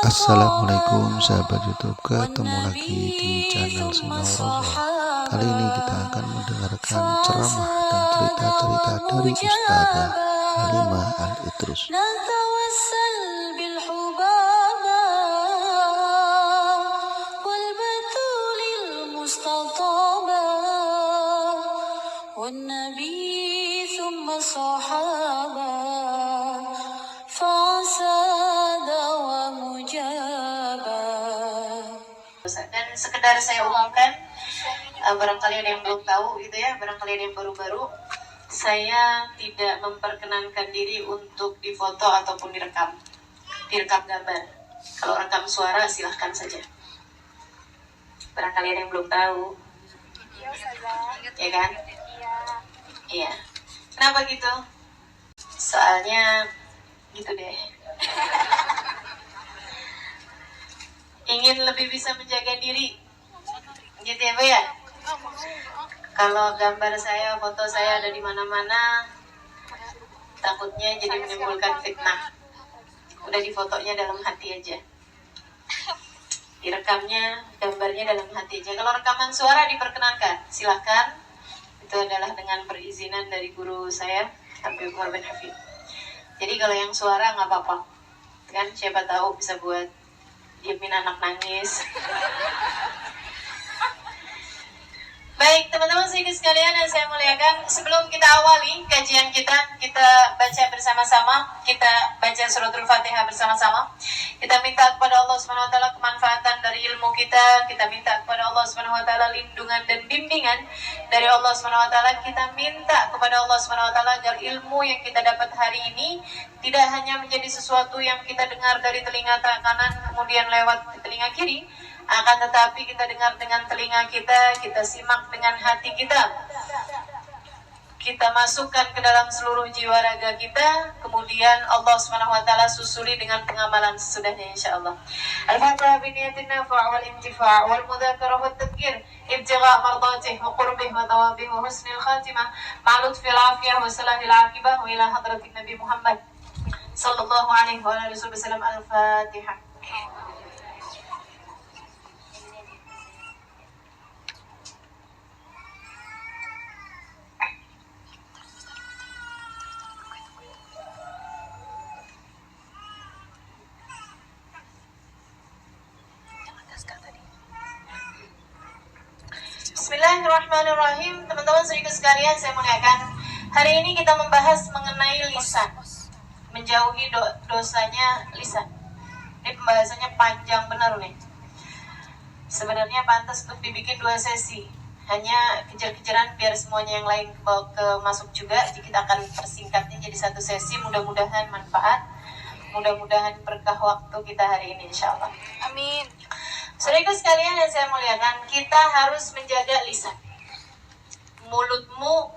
Assalamualaikum sahabat YouTube, ketemu lagi di channel Sinau Rasul. Kali ini kita akan mendengarkan ceramah dan cerita-cerita dari Ustazah Halimah Al-Idrus. Dan sekedar saya umumkan, barangkali ada yang belum tahu gitu ya, barangkali ada yang baru-baru, saya tidak memperkenankan diri untuk difoto ataupun direkam gambar. Kalau rekam suara silahkan saja. Barangkali ada yang belum tahu, ya kan? Iya. Kenapa gitu? Soalnya gitu deh. Ingin lebih bisa menjaga diri, gitu ya Bu ya. Kalau gambar saya, foto saya ada di mana-mana, takutnya jadi menimbulkan fitnah. Udah difotonya dalam hati aja, direkamnya, gambarnya dalam hati aja. Kalau rekaman suara diperkenankan, silahkan. Itu adalah dengan perizinan dari guru saya, Habib Umar bin Hafid. Jadi kalau yang suara nggak apa-apa, kan? Siapa tahu bisa buat diemin anak nangis. Baik teman-teman sekalian yang saya muliakan, sebelum kita awali kajian kita baca bersama-sama, kita baca suratul Fatihah bersama-sama. Kita minta kepada Allah Subhanahu wa taala kemanfaatan dari ilmu kita minta kepada Allah Subhanahu wa taala lindungan dan bimbingan dari Allah Subhanahu wa taala. Kita minta kepada Allah Subhanahu wa taala agar ilmu yang kita dapat hari ini tidak hanya menjadi sesuatu yang kita dengar dari telinga kanan kemudian lewat ke telinga kiri, akan tetapi kita dengar dengan telinga kita simak dengan hati kita masukkan ke dalam seluruh jiwa raga kita, kemudian Allah Subhanahu wa taala susuli dengan pengamalan sesudahnya insyaallah. Al-Fatihah bi niyatin nafa' wal intifa' wal mudzakarah wat tadhkir ibtigha' mardatih wa qurbih wa thawabih wa husnil khatimah ma'lut fil afiyah wa salahil aqibah wa ila hadratin Nabi Muhammad sallallahu alaihi wa alihi wasallam. Al-Fatihah. Bismillahirrahmanirrahim. Teman-teman saudara sekalian, saya muliakan. Hari ini kita membahas mengenai lisan, menjauhi dosanya lisan. Ini pembahasannya panjang benar nih. Sebenarnya pantas untuk dibikin 2 sesi. Hanya kejar-kejaran biar semuanya yang lain masuk juga. Jadi kita akan persingkatnya jadi 1 sesi. Mudah-mudahan manfaat, mudah-mudahan berkah waktu kita hari ini insyaallah. Amin. Saudara sekalian yang saya muliakan, kita harus menjaga lisan. Mulutmu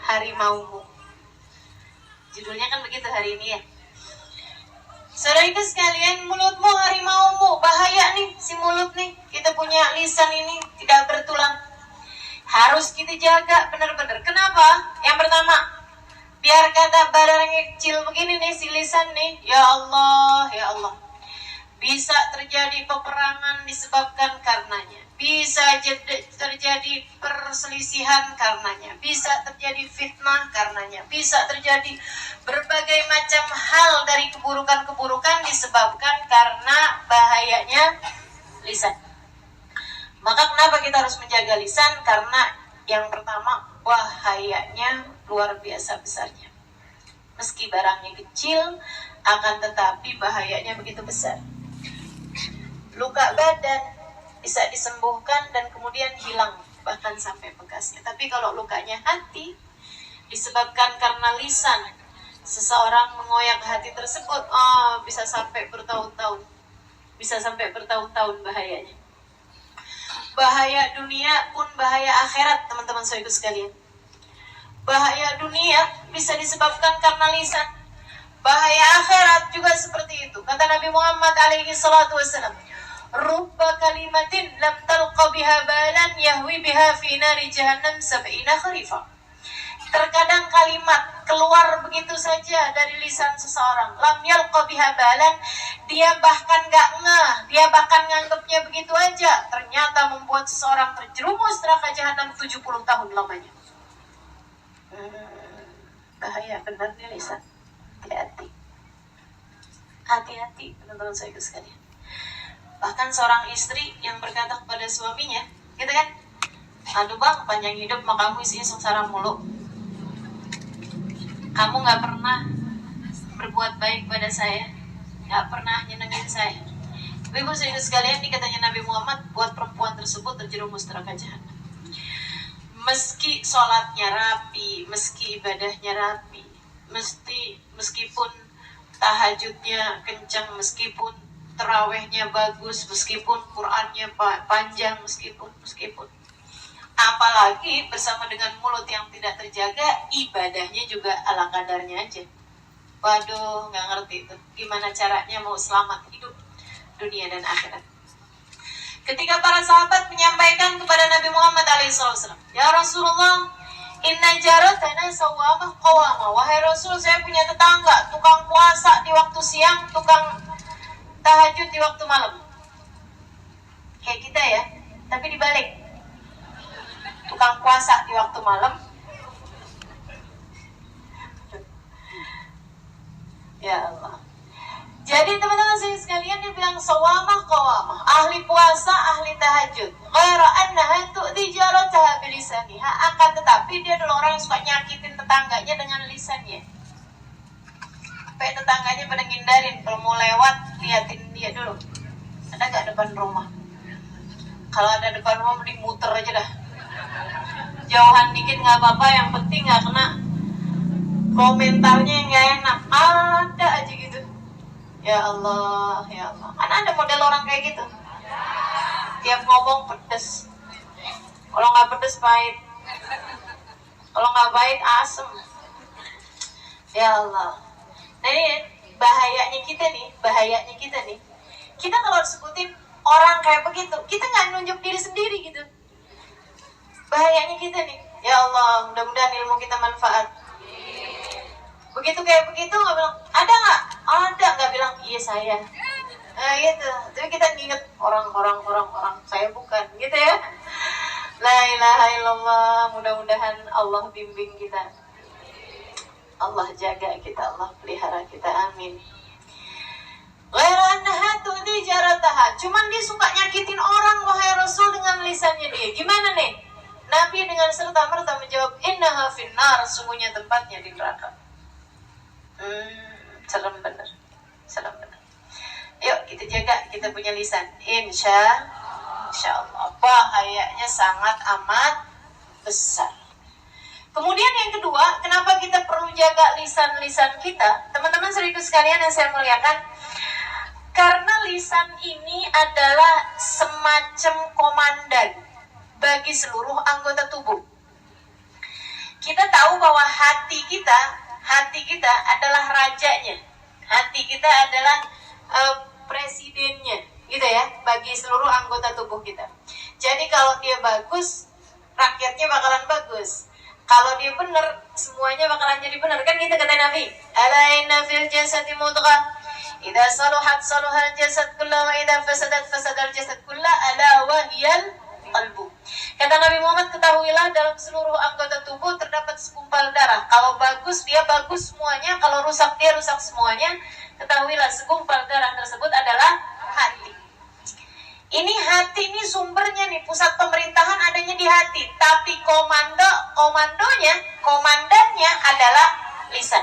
harimaumu. Judulnya kan begitu hari ini ya. Saudara sekalian, mulutmu harimaumu. Bahaya nih si mulut nih. Kita punya lisan ini tidak bertulang. Harus kita jaga benar-benar. Kenapa? Yang pertama, biar kata barang kecil begini nih si lisan nih. Ya Allah, ya Allah. Bisa terjadi peperangan disebabkan karenanya. Bisa terjadi perselisihan karenanya. Bisa terjadi fitnah karenanya. Bisa terjadi berbagai macam hal dari keburukan-keburukan disebabkan karena bahayanya lisan. Maka kenapa kita harus menjaga lisan? Karena yang pertama, bahayanya luar biasa besarnya. Meski barangnya kecil, akan tetapi bahayanya begitu besar. Luka badan bisa disembuhkan dan kemudian hilang bahkan sampai bekasnya. Tapi kalau lukanya hati disebabkan karena lisan, seseorang mengoyak hati tersebut, bisa sampai bertahun-tahun. Bisa sampai bertahun-tahun bahayanya. Bahaya dunia pun bahaya akhirat, teman-teman saudara sekalian. Bahaya dunia bisa disebabkan karena lisan. Bahaya akhirat juga seperti itu. Kata Nabi Muhammad alaihi salatu wassalam, rubba kalimatin lam talqa biha balan yahwi biha fi nari jahannam sab'ina kharifa. Terkadang kalimat keluar begitu saja dari lisan seseorang, lam yalqa biha balan, dia bahkan gak ngeh, dia bahkan nganggapnya begitu aja, ternyata membuat seseorang terjerumus neraka jahanam 70 tahun lamanya. Bahaya benar nih lisan. Hati-hati. Hati-hati teman-teman saya sekalian. Bahkan seorang istri yang berkata kepada suaminya, gitu kan, aduh bang, panjang hidup maka kamu isinya sengsara mulu. Kamu gak pernah berbuat baik pada saya, gak pernah nyenengin saya. Ibu saya sekalian, dikatanya Nabi Muhammad, buat perempuan tersebut terjerumus neraka jahanam. Meski sholatnya rapi, meski ibadahnya rapi, meskipun tahajudnya kencang, meskipun terawihnya bagus, meskipun Qur'annya panjang, meskipun apalagi bersama dengan mulut yang tidak terjaga, ibadahnya juga ala kadarnya aja. Waduh, nggak ngerti itu gimana caranya mau selamat hidup dunia dan akhirat. Ketika para sahabat menyampaikan kepada Nabi Muhammad SAW, ya Rasulullah, inna jaratana sawamah qawamah. Wahai Rasul, saya punya tetangga tukang puasa di waktu siang, tukang tahajud di waktu malam. Kayak kita ya, tapi dibalik. Tukang puasa di waktu malam. Ya Allah. Jadi teman-teman saya sekalian, dia bilang sawamah qawamah, ahli puasa, ahli tahajud. Ghaira annaha tu'ti jarataha bilisaniha, akan tetapi dia adalah orang yang suka nyakitin tetangganya dengan lisannya. Sampai tetangganya pada ngindarin, kalau mau lewat liatin dia dulu, ada gak depan rumah. Kalau ada depan rumah mending muter aja dah. Jauhan dikit gak apa-apa, yang penting gak kena komentarnya yang gak enak. Ada aja gitu. Ya Allah, ya Allah. Kan ada model orang kayak gitu. Tiap ngomong pedes. Kalau gak pedes pahit. Kalau gak pahit asem. Ya Allah. Nah ini bahayanya kita nih. Kita kalau disebutin orang kayak begitu, kita gak nunjuk diri sendiri gitu. Bahayanya kita nih. Ya Allah, mudah-mudahan ilmu kita manfaat. Begitu kayak begitu nggak bilang ada nggak? Ada, nggak bilang iya saya. Nah gitu. Tapi kita nginget orang saya bukan gitu ya. La ilaha illallah. Mudah-mudahan Allah bimbing kita. Allah jaga kita, Allah pelihara kita. Amin. Ghairanaha tu'ti jarataha. Cuman dia suka nyakitin orang, wahai Rasul, dengan lisannya dia. Gimana nih? Nabi dengan serta-merta menjawab, innaha finnar, sungguhnya tempatnya di neraka. Serem bener. Yuk kita jaga kita punya lisan. Insya Allah. Bahayanya sangat amat besar. Kemudian yang kedua, kenapa kita perlu jaga lisan-lisan kita? Teman-teman seribu sekalian yang saya muliakan, karena lisan ini adalah semacam komandan bagi seluruh anggota tubuh. Kita tahu bahwa hati kita adalah rajanya. Hati kita adalah presidennya, gitu ya, bagi seluruh anggota tubuh kita. Jadi kalau dia bagus, rakyatnya bakalan bagus. Kalau dia benar, semuanya bakalan jadi benar. Kan gitu kata Nabi. Ala inna fil jasadi mudghah. Idza saluhat saluhal jasad kullahu wa idza fasadat fasadal jasad kullahu ala wa hiyal qalbu. Kata Nabi Muhammad, ketahuilah dalam seluruh anggota tubuh terdapat segumpal darah. Kalau bagus dia bagus semuanya, kalau rusak dia rusak semuanya. Ketahuilah segumpal darah tersebut adalah hati. Ini hati ini sumbernya nih, pusat pemerintahan adanya di hati. Tapi komandannya adalah lisan.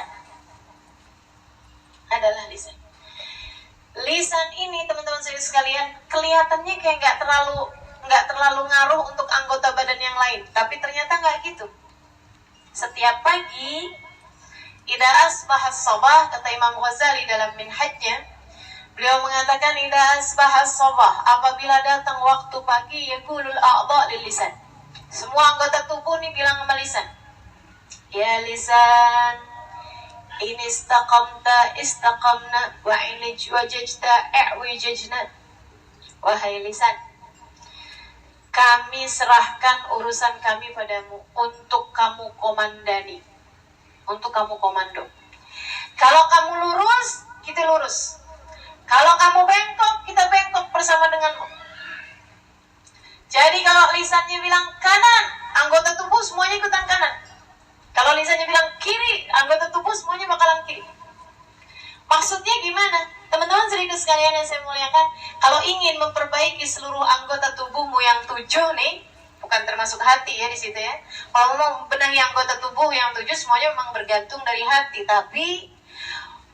Lisan ini teman-teman saya sekalian, kelihatannya kayak nggak terlalu ngaruh untuk anggota badan yang lain, tapi ternyata nggak gitu. Setiap pagi, idza asbahas sabah, kata Imam Ghazali dalam Minhajnya, beliau mengatakan idza asbahas sabah, apabila datang waktu pagi, yaqulul a'dha lil lisan. Semua anggota tubuh nih bilang sama lisan, ya lisan, in istaqamta istaqamna wa in wajajta i'wijajna. Wahai lisan, kami serahkan urusan kami padamu untuk kamu komandani, untuk kamu komando. Kalau kamu lurus, kita lurus. Kalau kamu bengkok, kita bengkok bersama denganmu. Jadi kalau lisannya bilang kanan, anggota tubuh semuanya ikutan kanan. Kalau lisannya bilang kiri, anggota tubuh semuanya bakalan kiri. Maksudnya gimana? Teman-teman serius sekalian yang saya muliakan, kalau ingin memperbaiki seluruh anggota tubuhmu yang 7 nih, bukan termasuk hati ya di situ ya. Kalau mau benahi anggota tubuh yang 7 semuanya memang bergantung dari hati, tapi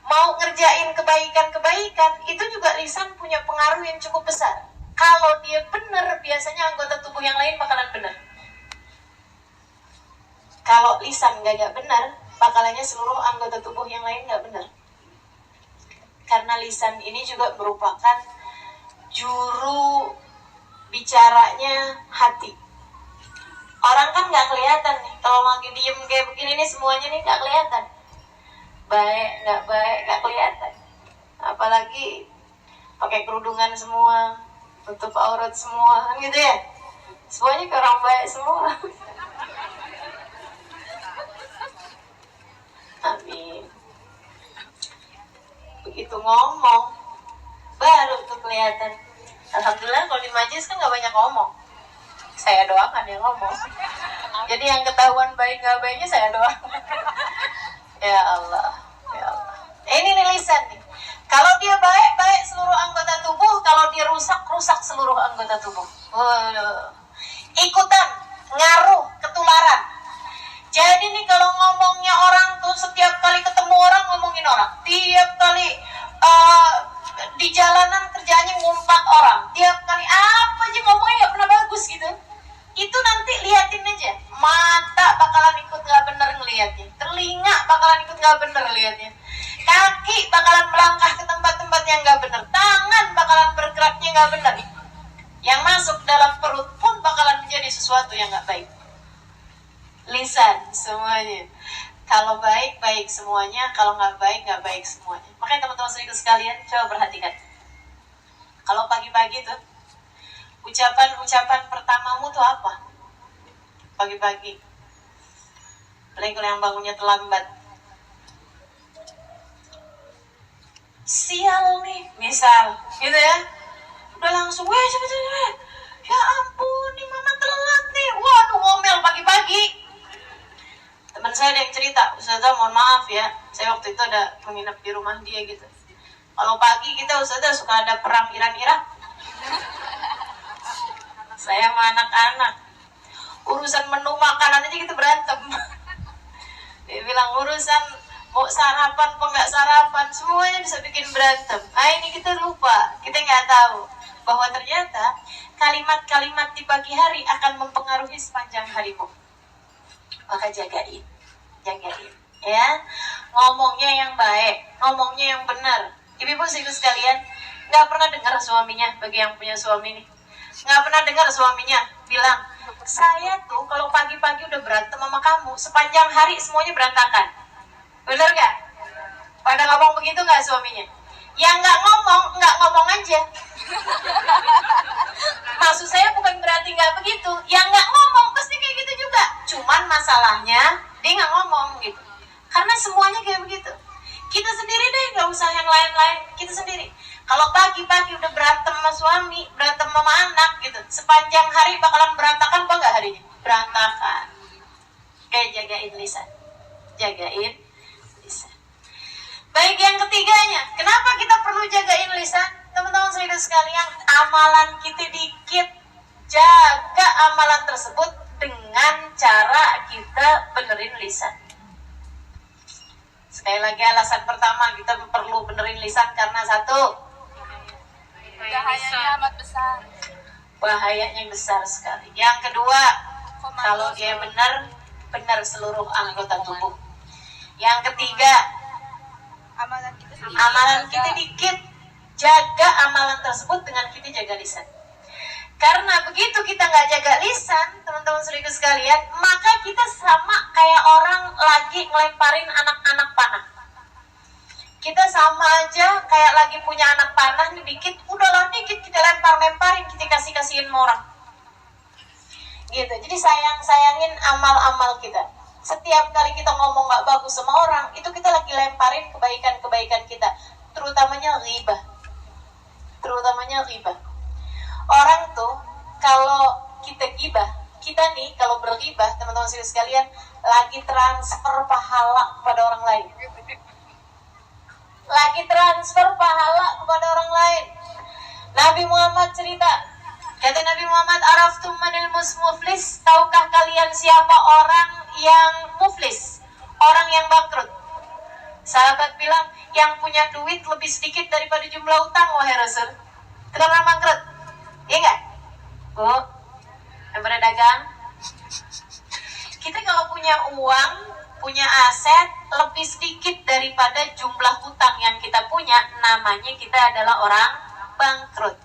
mau ngerjain kebaikan-kebaikan itu juga lisan punya pengaruh yang cukup besar. Kalau dia benar, biasanya anggota tubuh yang lain bakalan benar. Kalau lisan gak benar, bakalannya seluruh anggota tubuh yang lain gak benar. Karena lisan ini juga merupakan juru bicaranya hati. Orang kan gak kelihatan nih, kalau lagi diem kayak begini nih semuanya nih gak kelihatan. Baik, gak kelihatan. Apalagi pakai kerudungan semua, tutup aurat semua, kan gitu ya. Semuanya ke orang baik semua. Amin. Begitu ngomong, baru tuh kelihatan. Alhamdulillah kalau di majlis kan gak banyak ngomong. Saya doakan yang ngomong. Jadi yang ketahuan baik gak baiknya saya doakan. Ya Allah, ya Allah. Ini nih lisan nih. Kalau dia baik seluruh anggota tubuh, kalau dia rusak seluruh anggota tubuh. Ikutan, ngaruh, ketularan. Jadi nih kalau ngomongnya orang tuh setiap kali ketemu orang ngomongin orang, tiap kali di jalanan kerjanya ngumpat orang, tiap kali apa aja ngomongnya nggak pernah bagus gitu. Itu nanti liatin aja, mata bakalan ikut nggak bener ngelihatnya, telinga bakalan ikut nggak bener ngelihatnya, kaki bakalan melangkah ke tempat-tempat yang nggak bener, tangan bakalan bergeraknya nggak bener, yang masuk dalam perut pun bakalan menjadi sesuatu yang nggak baik. Lisan semuanya, kalau baik semuanya, kalau nggak baik semuanya. Makanya teman-teman sekalian coba perhatikan, kalau pagi-pagi tuh ucapan pertamamu tuh apa? Pagi-pagi, apalagi kalau yang bangunnya terlambat, sial nih misal gitu ya, udah langsung cepet ya ampun nih mama telat nih, waduh ngomel pagi-pagi. Teman saya ada yang cerita, Ustazah mohon maaf ya, saya waktu itu ada menginap di rumah dia gitu. Kalau pagi kita Ustazah suka ada perang Iran-Irak. Saya sama anak-anak, urusan menu makanan aja kita berantem. Dia bilang urusan mau sarapan apa nggak sarapan, semuanya bisa bikin berantem. Ini kita lupa, kita nggak tahu bahwa ternyata kalimat-kalimat di pagi hari akan mempengaruhi sepanjang harimu. Maka jagain ya, ngomongnya yang baik, ngomongnya yang benar. Ibu-ibu sekalian, nggak pernah dengar suaminya, bagi yang punya suami nih, nggak pernah dengar suaminya bilang, saya tuh kalau pagi-pagi udah berantem sama kamu, sepanjang hari semuanya berantakan. Bener gak? Pada ngomong begitu gak suaminya? Yang nggak ngomong aja. Maksud saya bukan berarti nggak begitu, yang nggak ngomong pasti kayak gitu juga, cuman masalahnya dia nggak ngomong gitu, karena semuanya kayak begitu. Kita sendiri deh, nggak usah yang lain-lain, kita sendiri. Kalau pagi-pagi udah berantem sama suami, berantem sama anak gitu, sepanjang hari bakalan berantakan apa nggak harinya? Berantakan. Jagain lisan, jagain lisan. Baik, yang ketiganya, kenapa kita perlu jagain lisan? Teman-teman sekalian, amalan kita dikit, jaga amalan tersebut dengan cara kita benerin lisan. Sekali lagi, alasan pertama kita perlu benerin lisan karena satu, bahayanya amat besar. Bahayanya besar sekali. Yang kedua, kalau dia benar seluruh anggota tubuh. Yang ketiga, amalan kita dikit, jaga amalan tersebut dengan kita jaga lisan. Karena begitu kita nggak jaga lisan, teman-teman saudara sekalian, maka kita sama kayak orang lagi ngelemparin anak-anak panah. Kita sama aja kayak lagi punya anak panah nih, dikit, udahlah dikit kita lemparin, kita kasihin orang. Gitu. Jadi sayangin amal-amal kita. Setiap kali kita ngomong gak bagus sama orang, itu kita lagi lemparin kebaikan-kebaikan kita, terutamanya ghibah. Orang tuh kalau kita gibah, kita nih kalau berghibah, teman-teman sekalian, lagi transfer pahala kepada orang lain. Nabi Muhammad cerita, kata Nabi Muhammad, araftum manil muflis, tahukah kalian siapa orang yang muflis, orang yang bangkrut? Sahabat bilang, yang punya duit lebih sedikit daripada jumlah utang, wahai Rasul. Itu orang bangkrut, iya nggak? Bu, yang pada dagang, kita kalau punya uang, punya aset lebih sedikit daripada jumlah hutang yang kita punya, namanya kita adalah orang bangkrut.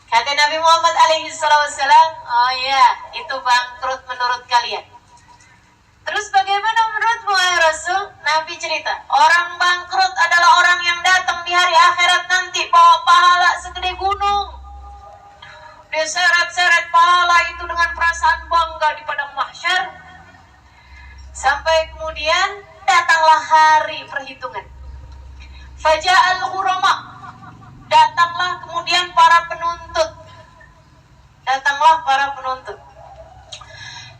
Kata Nabi Muhammad alaihissalam, oh iya, itu bangkrut menurut kalian. Terus bagaimana menurutmu ya Rasul? Nabi cerita, orang bangkrut adalah orang yang datang di hari akhirat nanti bawa pahala segede gunung. Dia seret-seret pahala itu dengan perasaan bangga di padang mahsyar. Sampai kemudian datanglah hari perhitungan. Faja'al ghurama, datanglah kemudian para penuntut.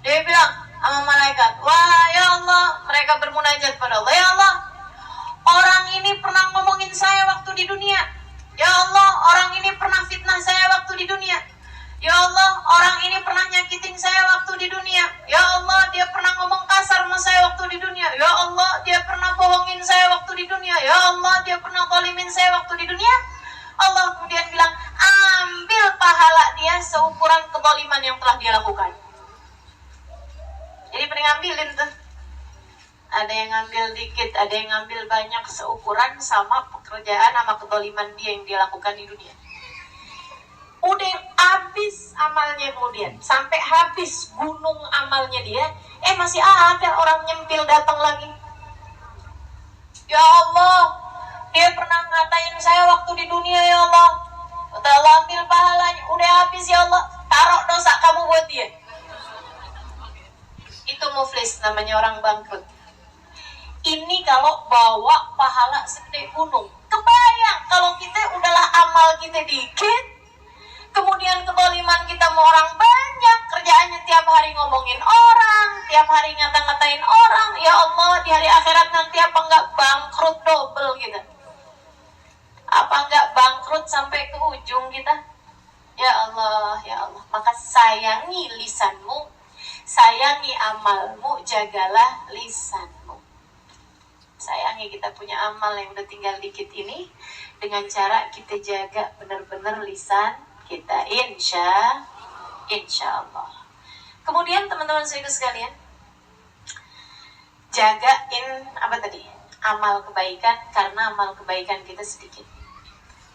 Dia bilang sama malaikat, wah ya Allah, mereka bermunajat pada Allah, ya Allah, orang ini pernah ngomongin saya waktu di dunia. Ya Allah, orang ini pernah fitnah saya waktu di dunia. Ya Allah, orang ini pernah nyakitin saya waktu di dunia. Ya Allah, dia pernah ngomong kasar sama saya waktu di dunia. Ya Allah, dia pernah bohongin saya waktu di dunia. Ya Allah, dia pernah zalimin saya waktu di dunia. Allah kemudian bilang, ambil pahala dia seukuran kezaliman yang telah dia lakukan. Jadi pada ngambilin tuh. Ada yang ngambil dikit, ada yang ngambil banyak, seukuran sama pekerjaan sama kezaliman dia yang dia lakukan di dunia. Udah habis amalnya kemudian, sampai habis gunung amalnya dia, masih ada orang nyempil datang lagi. Ya Allah, dia pernah ngatain saya waktu di dunia, ya Allah. Udah ambil pahalanya, udah habis ya Allah, taruh dosa kamu buat dia. Itu muflis, namanya orang bangkrut. Ini kalau bawa pahala segede gunung. Kebayang kalau kita udahlah amal kita dikit, kemudian kezaliman kita sama orang banyak, kerjaannya tiap hari ngomongin orang, tiap hari ngata-ngatain orang. Ya Allah, di hari akhirat nanti apa enggak bangkrut double kita? Apa enggak bangkrut sampai ke ujung kita? Ya Allah, ya Allah. Maka sayangi lisanmu, sayangi amalmu, jagalah lisanmu. Sayangi kita punya amal yang udah tinggal dikit ini dengan cara kita jaga benar-benar lisan kita, insya Allah. Kemudian teman-teman sekalian, jagain apa tadi? Amal kebaikan, karena amal kebaikan kita sedikit.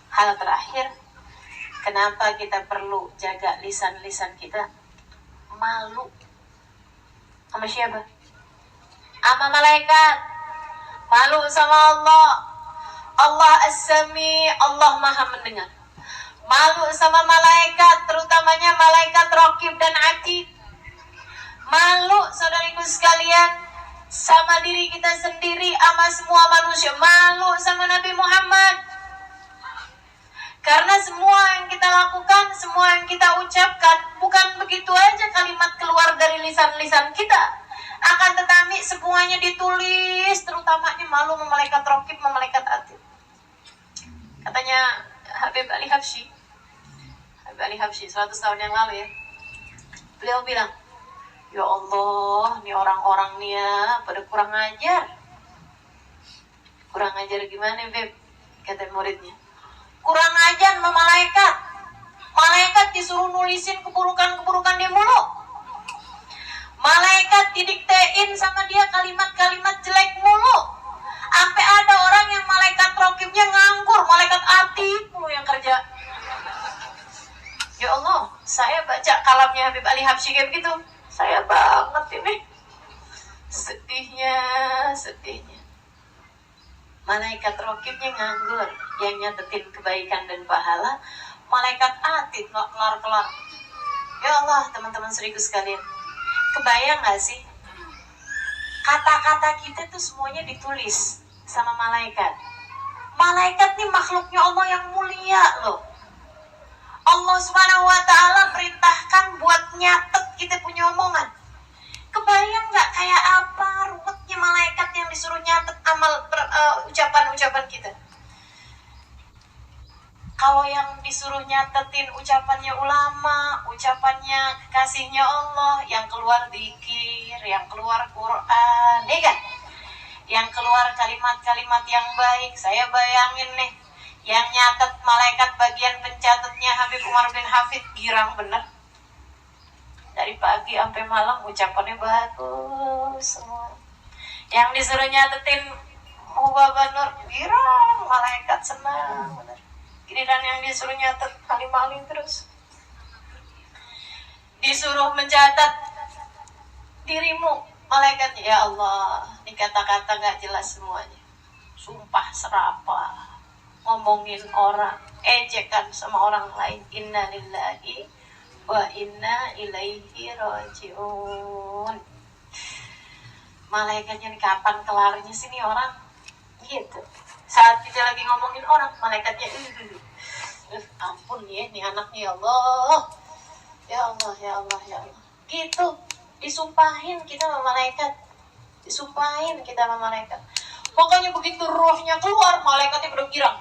Hal terakhir, kenapa kita perlu jaga lisan-lisan kita? Malu sama siapa? Sama malaikat. Malu sama Allah. Allah As-Sami, Allah Maha mendengar. Malu sama malaikat, terutamanya malaikat Raqib dan Atid. Malu saudariku sekalian sama diri kita sendiri, sama semua manusia. Malu sama Nabi Muhammad. Karena semua yang kita lakukan, semua yang kita ucapkan, bukan begitu aja kalimat keluar dari lisan-lisan kita. Akan tetapi semuanya ditulis, terutamanya malu sama malaikat Raqib, sama malaikat Atid. Katanya Habib Ali Habsyi 100 tahun yang lalu ya, beliau bilang, ya Allah, nih orang-orang nih ya pada kurang ajar. Kurang ajar gimana Beb? Kata muridnya, kurang ajar sama malaikat. Malaikat disuruh nulisin keburukan-keburukan dia mulu. Malaikat didiktein sama dia kalimat-kalimat jelek mulu. Sampai ada orang yang malaikat Raqibnya nganggur, malaikat Atid mulu yang kerja. Ya Allah, saya baca kalamnya Habib Ali Habsyi kayak begitu, saya banget ini. Sedihnya. Malaikat Raqibnya nganggur, yang nyatetin kebaikan dan pahala. Malaikat Atid nggak kelar-kelar. Ya Allah, teman-teman seriku sekalian, kebayang gak sih Kata-kata kita tuh semuanya ditulis sama malaikat. Malaikat nih makhluknya Allah yang mulia loh. Allah Subhanahu wa Ta'ala perintahkan buat nyatet kita punya omongan. Kebayang nggak kayak apa ruwetnya malaikat yang disuruh nyatet ucapan-ucapan kita? Kalau yang disuruh nyatetin ucapannya ulama, ucapannya kekasihnya Allah, yang keluar dzikir, yang keluar Quran, ya kan? Yang keluar kalimat-kalimat yang baik. Saya bayangin nih, yang nyatet malaikat bagian pencatatnya Habib Umar bin Hafid, girang bener. Dari pagi sampai malam ucapannya bagus semua. Yang disuruh nyatetin Mubaba Nur, girang, malaikat senang bener. Giliran yang disuruh nyatet alim-alim terus. Disuruh mencatat dirimu, malaikatnya, ya Allah, ini kata-kata gak jelas semuanya. Sumpah serapah, ngomongin orang, ejekan sama orang lain. Inna lillahi wa inna ilaihi rajiun. Malaikatnya kapan kelarnya sih nih orang? Gitu. Saat kita lagi ngomongin orang, malaikatnya ampun ya, nih anaknya, ya Allah, ya Allah, ya Allah, ya Allah. Gitu, disumpahin kita sama malaikat, disumpahin kita sama malaikat. Pokoknya begitu rohnya keluar, malaikatnya udah girang.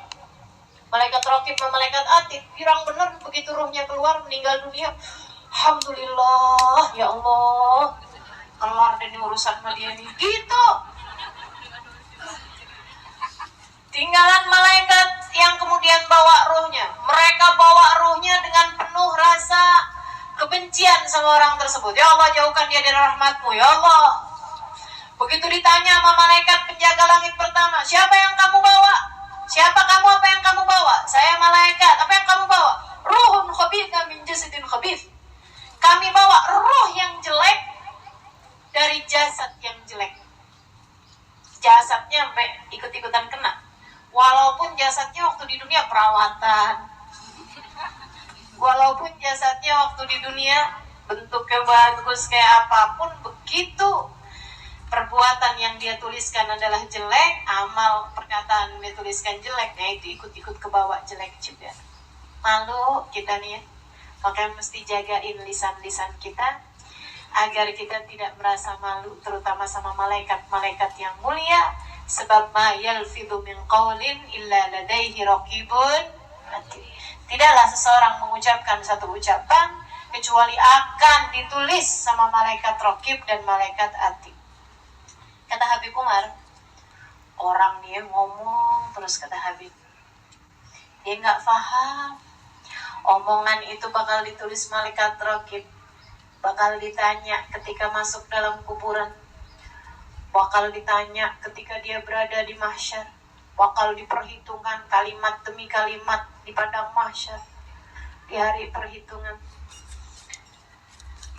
Malaikat Raqib sama malaikat Atid girang bener begitu rohnya keluar, meninggal dunia. Alhamdulillah, ya Allah, kelar dari urusan sama dia nih. Gitu. Tinggalan malaikat yang kemudian bawa ruhnya. Mereka bawa ruhnya dengan penuh rasa kebencian sama orang tersebut. Ya Allah, jauhkan dia dari rahmat-Mu, ya Allah. Begitu ditanya sama malaikat penjaga langit pertama, siapa yang kamu bawa? Siapa kamu, apa yang kamu bawa? Saya malaikat, apa yang kamu bawa? Ruhun khabithah min jasadin khabith. Kami bawa ruh yang jelek dari jasad yang jelek. Jasadnya sampai ikut-ikutan kena. Walaupun jasadnya waktu di dunia perawatan, walaupun jasadnya waktu di dunia bentuknya bagus kayak apapun, begitu perbuatan yang dia tuliskan adalah jelek, amal perkataan dia tuliskan jelek, nah itu ikut-ikut ke bawah jelek juga. Malu kita nih ya, makanya mesti jagain lisan-lisan kita agar kita tidak merasa malu, terutama sama malaikat-malaikat yang mulia. Sebab ma yalfidhu min qawlin illa ladaihi raqibun atid. Tidaklah seseorang mengucapkan satu ucapan kecuali akan ditulis sama malaikat Raqib dan malaikat Atid. Kata Habib Umar, orang dia ngomong terus, kata Habib, dia nggak paham omongan itu bakal ditulis malaikat Raqib, bakal ditanya ketika masuk dalam kuburan, bakal ditanya ketika dia berada di mahsyar, bakal diperhitungkan kalimat demi kalimat di padang mahsyar, di hari perhitungan.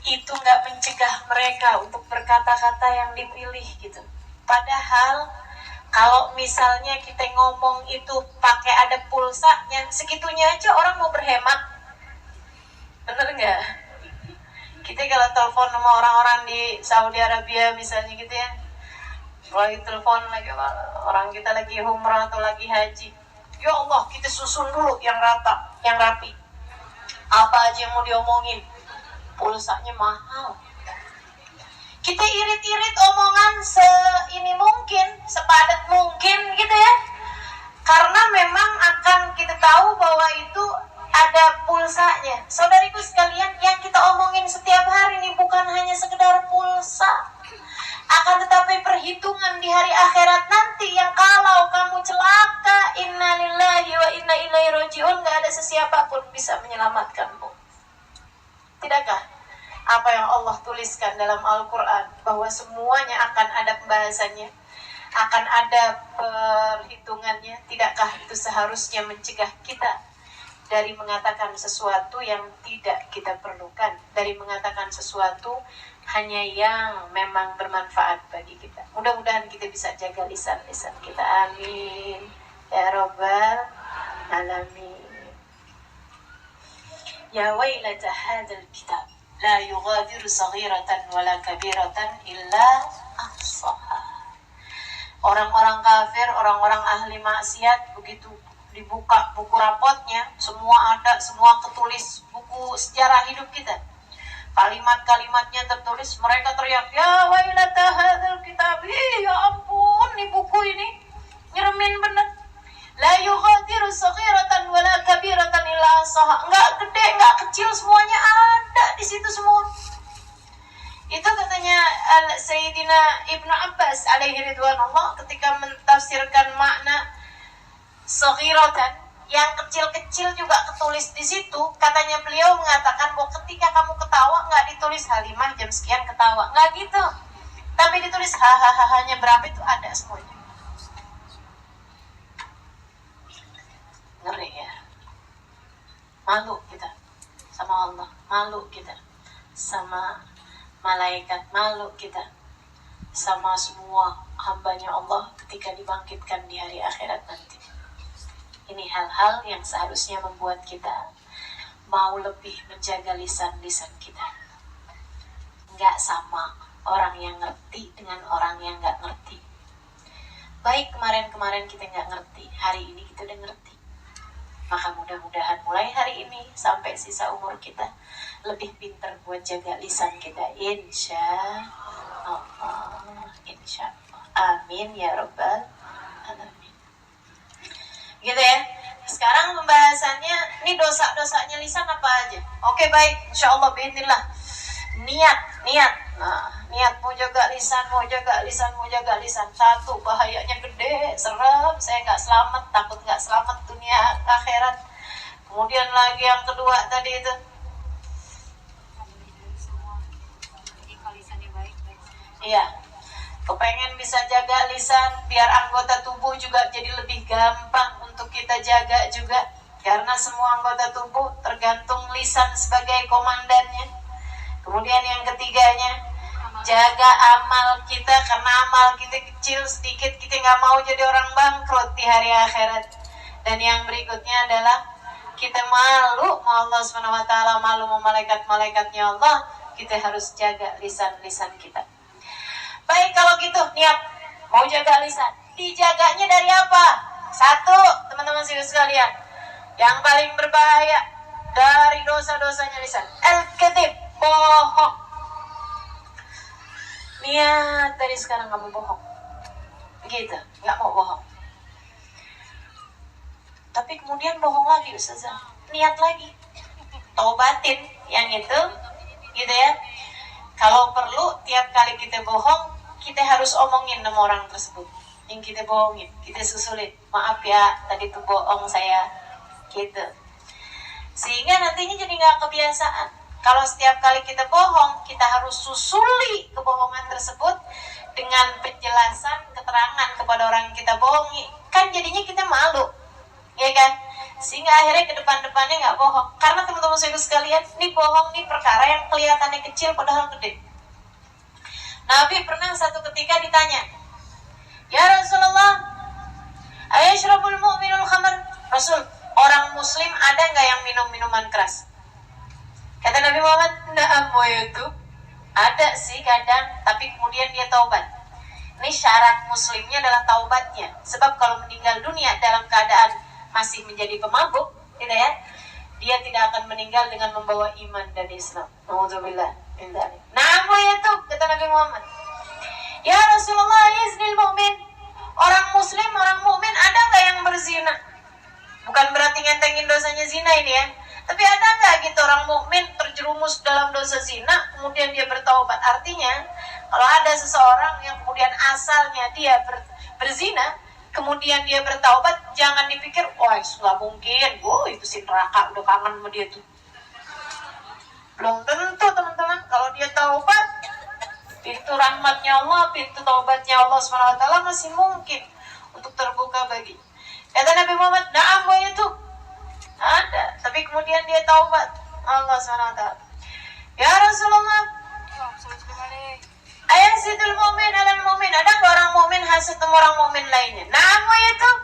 Itu nggak mencegah mereka untuk berkata-kata yang dipilih gitu. Padahal kalau misalnya kita ngomong itu pakai ada pulsanya, segitunya aja orang mau berhemat. Bener nggak? Kita kalau telepon sama orang-orang di Saudi Arabia misalnya gitu ya, lagi telepon lagi orang kita lagi umrah atau lagi haji, ya Allah, kita susun dulu yang rata, yang rapi. Apa aja yang mau diomongin, pulsanya mahal. Kita irit-irit omongan seini mungkin, sepadat mungkin gitu ya, karena memang akan kita tahu bahwa itu ada pulsanya. Saudariku sekalian, yang kita omongin setiap hari ini bukan hanya sekedar pulsa, akan tetapi perhitungan di hari akhirat nanti yang kalau kamu celaka, inna lillahi wa inna ilaihi rajiun, gak ada sesiapa pun bisa menyelamatkanmu. Tidakkah apa yang Allah tuliskan dalam Al-Quran, bahwa semuanya akan ada pembahasannya, akan ada perhitungannya? Tidakkah itu seharusnya mencegah kita dari mengatakan sesuatu yang tidak kita perlukan, dari mengatakan sesuatu hanya yang memang bermanfaat bagi kita? Mudah-mudahan kita bisa jaga lisan-lisan kita. Amin ya rabbal alamin. Ya wailata hadzal kitab la yughadiru saghiratan wala kabiratan illa ahsaha. Orang-orang kafir, orang-orang ahli maksiat, begitu dibuka buku rapotnya, semua ada, semua ketulis, buku sejarah hidup kita. Kalimat-kalimatnya tertulis, mereka teriak, ya wailata hadzal kitab, ya ampun, nih buku ini nyeremin bener. La yughadiru saghiratan wala kabiratan illa ahsaha. Enggak gede, enggak kecil, semuanya ada di situ semua. Itu katanya Sayyidina Ibnu Abbas alaihi ridwanullah ketika mentafsirkan makna saghiratan, yang kecil-kecil juga ketulis di situ. Katanya beliau mengatakan bahwa ketika kamu ketawa nggak ditulis Halimah jam sekian ketawa, nggak gitu, tapi ditulis hahaha-nya berapa itu ada semuanya. Ngeri ya. Malu kita sama Allah, malu kita sama malaikat, malu kita sama semua hambanya Allah ketika dibangkitkan di hari akhirat nanti. Ini hal-hal yang seharusnya membuat kita mau lebih menjaga lisan-lisan kita. Nggak sama orang yang ngerti dengan orang yang nggak ngerti. Baik kemarin-kemarin kita nggak ngerti, hari ini kita udah ngerti. Maka mudah-mudahan mulai hari ini sampai sisa umur kita lebih pintar buat jaga lisan kita. Insya Allah. Insya Allah. Amin ya Rabbal Alamin. Gitu ya. Sekarang pembahasannya, ini dosa-dosanya lisan apa aja? Oke baik, insya Allah bismillah. Niat. Nah, niat mau jaga lisan, mau jaga lisan. Satu, bahayanya gede, serem, saya nggak selamat, takut nggak selamat dunia akhirat. Kemudian lagi yang kedua tadi itu, iya, kepengen bisa jaga lisan biar anggota tubuh juga jadi lebih gampang untuk kita jaga juga, karena semua anggota tubuh tergantung lisan sebagai komandannya. Kemudian yang ketiganya, jaga amal kita, karena amal kita kecil sedikit, kita nggak mau jadi orang bangkrut di hari akhirat. Dan yang berikutnya adalah kita malu sama Allah SWT, malu sama malaikat-malaikatnya Allah, kita harus jaga lisan-lisan kita. Baik, kalau gitu niat mau jaga lisan, dijaganya dari apa? Satu, teman-teman sekalian, yang paling berbahaya dari dosa-dosanya lisan, al-kadzib, bohong. Niat dari sekarang kamu bohong, gitu, nggak mau bohong. Tapi kemudian bohong lagi Ustazah, niat lagi, taubatin yang itu, gitu ya. Kalau perlu tiap kali kita bohong, kita harus omongin sama orang tersebut yang kita bohongin, kita susulin, maaf ya tadi tuh bohong saya, gitu. Sehingga nantinya jadi nggak kebiasaan. Kalau setiap kali kita bohong, kita harus susuli kebohongan tersebut dengan penjelasan, keterangan kepada orang yang kita bohongi. Kan jadinya kita malu, ya kan? Sehingga akhirnya ke depan-depannya nggak bohong. Karena teman-teman saya sekalian, ini bohong nih perkara yang kelihatannya kecil padahal gede. Nabi pernah satu ketika ditanya, ya Rasulullah, ayashrabul mu'minul khamar? Rasul, orang muslim ada nggak yang minum minuman keras? Kata Nabi Muhammad, na'am wa yutub. Ada sih kadang, tapi kemudian dia taubat. Ini syarat muslimnya adalah taubatnya. Sebab kalau meninggal dunia dalam keadaan masih menjadi pemabuk, tidak ya, dia tidak akan meninggal dengan membawa iman dan Islam. Alhamdulillah. Na'am wa yutub, kata Nabi Muhammad. Ya Rasulullah, yaznil mu'min. Orang muslim, orang mukmin ada nggak yang berzina? Bukan berarti ngentengin dosanya zina ini ya. Tapi ada nggak gitu orang mukmin terjerumus dalam dosa zina, kemudian dia bertaubat? Artinya, kalau ada seseorang yang kemudian asalnya dia berzina, kemudian dia bertaubat, jangan dipikir, wah nggak mungkin, itu si neraka udah kangen sama dia tuh. Belum tentu teman-teman, kalau dia taubat, pintu rahmatnya Allah, pintu taubatnya Allah SWT masih mungkin untuk terbuka bagi. Kata Nabi Muhammad, na'am wa yutub. Ada, tapi kemudian dia taubat Allah SWT. Ya Rasulullah, ayasidul mu'min alal mu'min, ada nggak orang mu'min hasad sama orang mu'min lainnya? Na'am wa yutub.